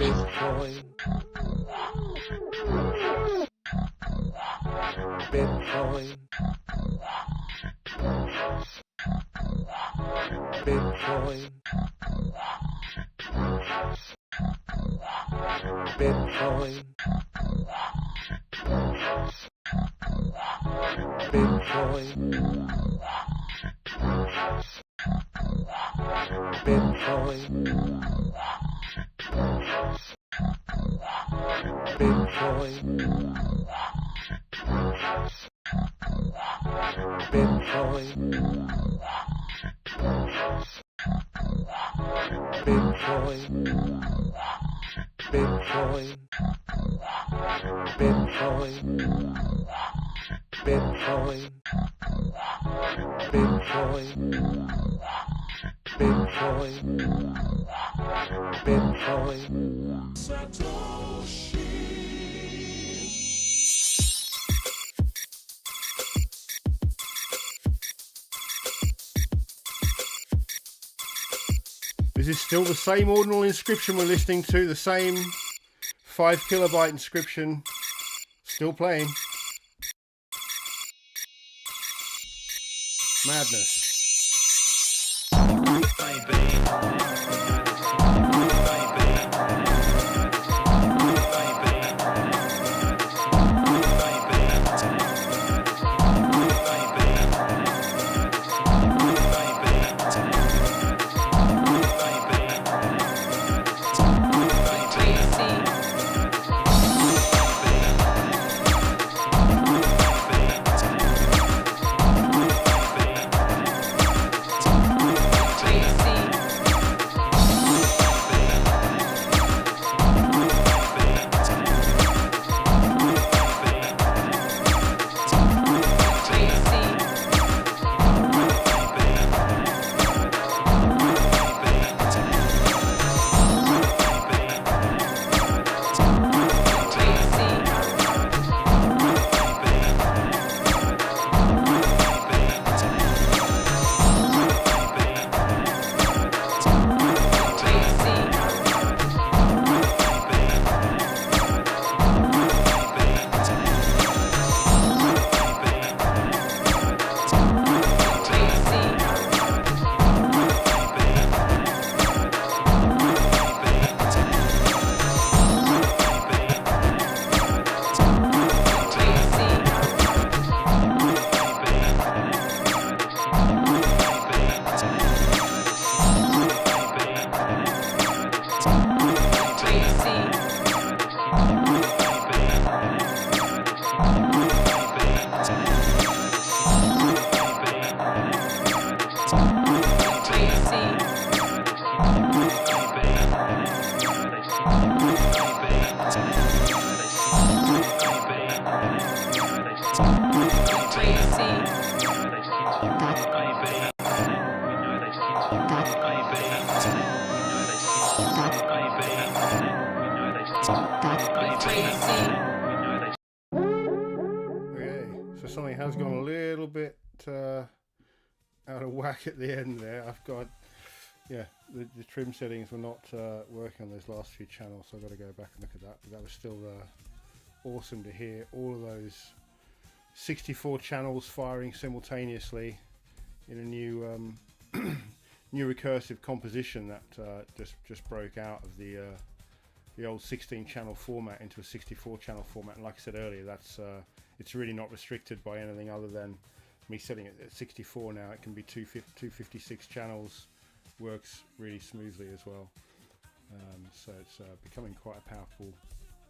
Bitcoin. Bitcoin. Bitcoin. Bitcoin. Bitcoin. Bitcoin. Bitcoin. Bitcoin. Bitcoin. Bitcoin. Bitcoin. Bitcoin. Bitcoin. Bitcoin. This is still the same ordinal inscription we're listening to, the same 5 kilobyte inscription, still playing. Madness. So something has gone a little bit out of whack at the end there. I've got, yeah, the trim settings were not working on those last few channels, so I've got to go back and look at that. But that was still awesome to hear all of those 64 channels firing simultaneously in a new new recursive composition that just broke out of the old 16 channel format into a 64 channel format. And like I said earlier, that's it's really not restricted by anything other than me setting it at 64 now. It can be 256 channels, works really smoothly as well. So it's becoming quite a powerful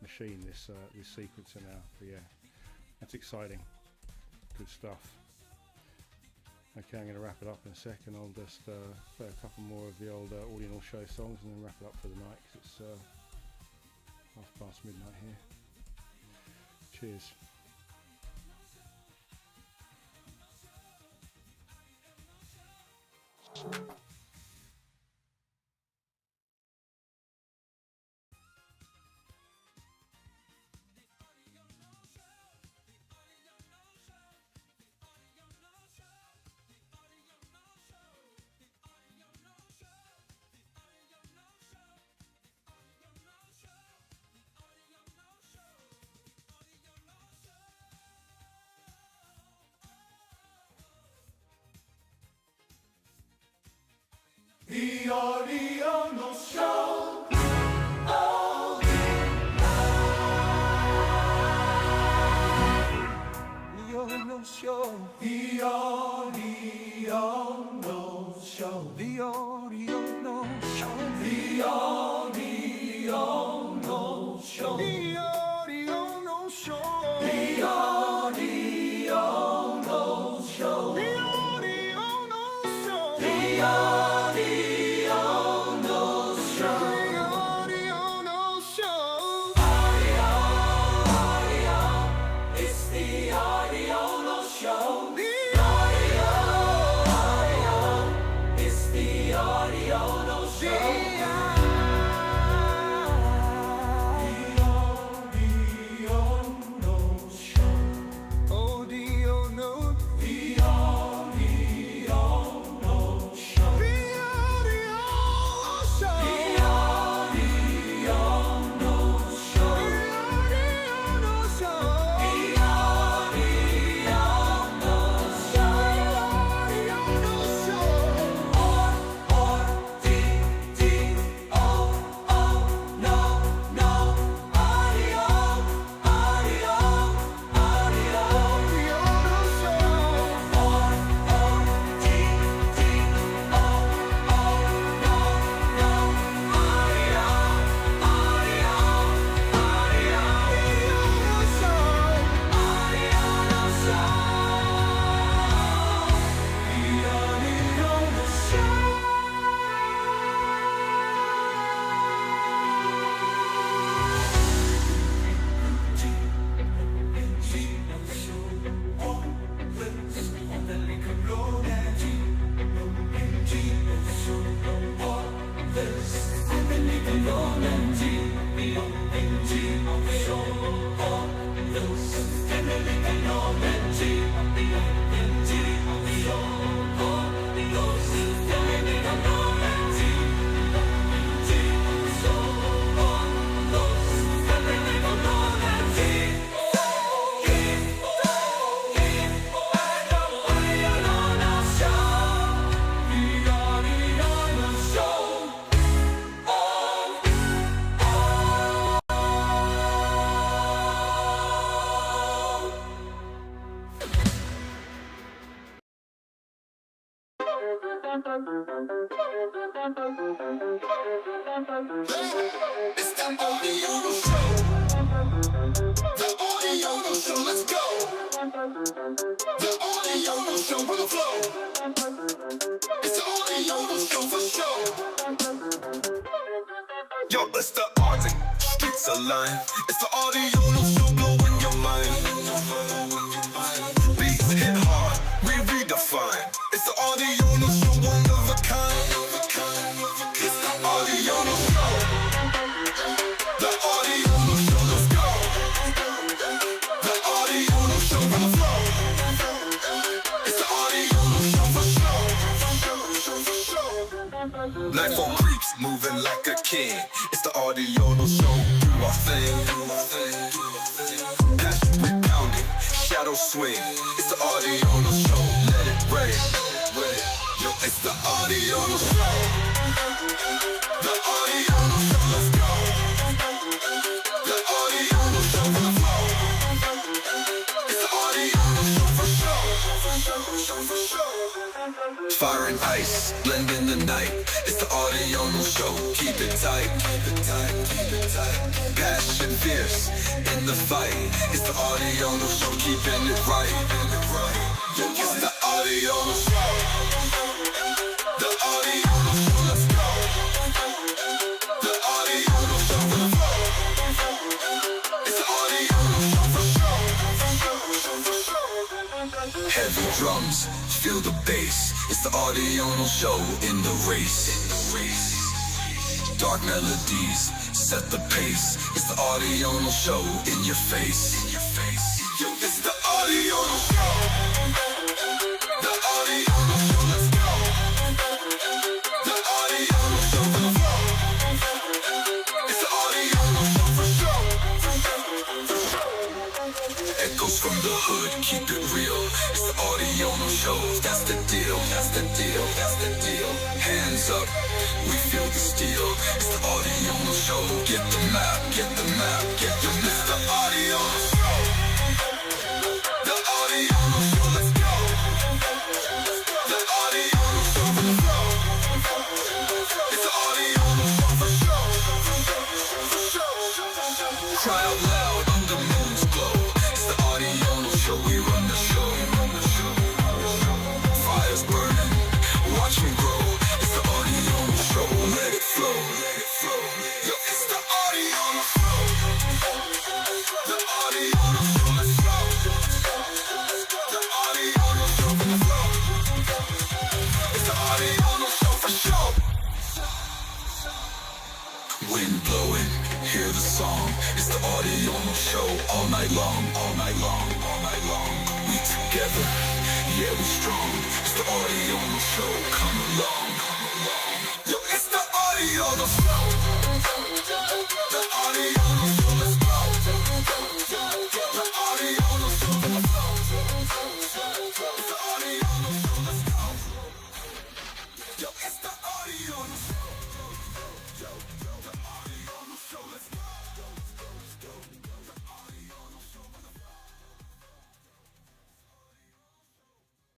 machine, this sequencer now. But yeah, that's exciting. Good stuff. Okay, I'm going to wrap it up in a second. I'll just play a couple more of the old Audional show songs and then wrap it up for the night, because it's midnight here. Cheers. The Audional Show. Oh, the Audional Show. The Audional. It's the Audional show. The Audional show, let's go. The Audional show for the flow. It's the Audional show for show. Yo, it's the Audi, streets alive. It's the Audional show, blowing your mind. Beats hit hard, we redefine. It's the Audional show, one of a kind. It's the Audional show. The Audional show, let's go. The Audional show for the flow. It's the Audional show for show. Life on creeps, moving like a king. It's the Audional show, do our thing. Passion with pounding, shadow swing. It's the Audional show, let it rain. Yo, it's the Audional show. The Audional show, let's go. The Audional show for the flow. It's the Audional show for show. Fire and ice, blend in the night. It's the Audional show, keep it tight. Passion fierce in the fight. It's the Audional show, keeping it right. Yo, it's the Audional show. The Audional show, let's go. The Audional show for the flow. It's the Audional show for show. Heavy drums, feel the bass. It's the Audional show in the race. Dark melodies, set the pace. It's the Audional show in your face. Yo, it's the Audional show. The Audional show, let's go. The Audional show for the flow. It's the Audional show for show. Echoes from the hood, keep it real. It's the Audional show, that's the deal. Hands up, we feel the steel. It's the Audional show, get the map. It's the Audional show. The Audional show, let's go. The Audional show for the flow. It's the Audional show for show. Cry out loud under moon's glow. It's the Audional show, we run the show. Fires burning, watch them grow. Wind blowing, hear the song. It's the Audional show. All night long, all night long, all night long. We together, yeah we strong. It's the Audional show. Come along.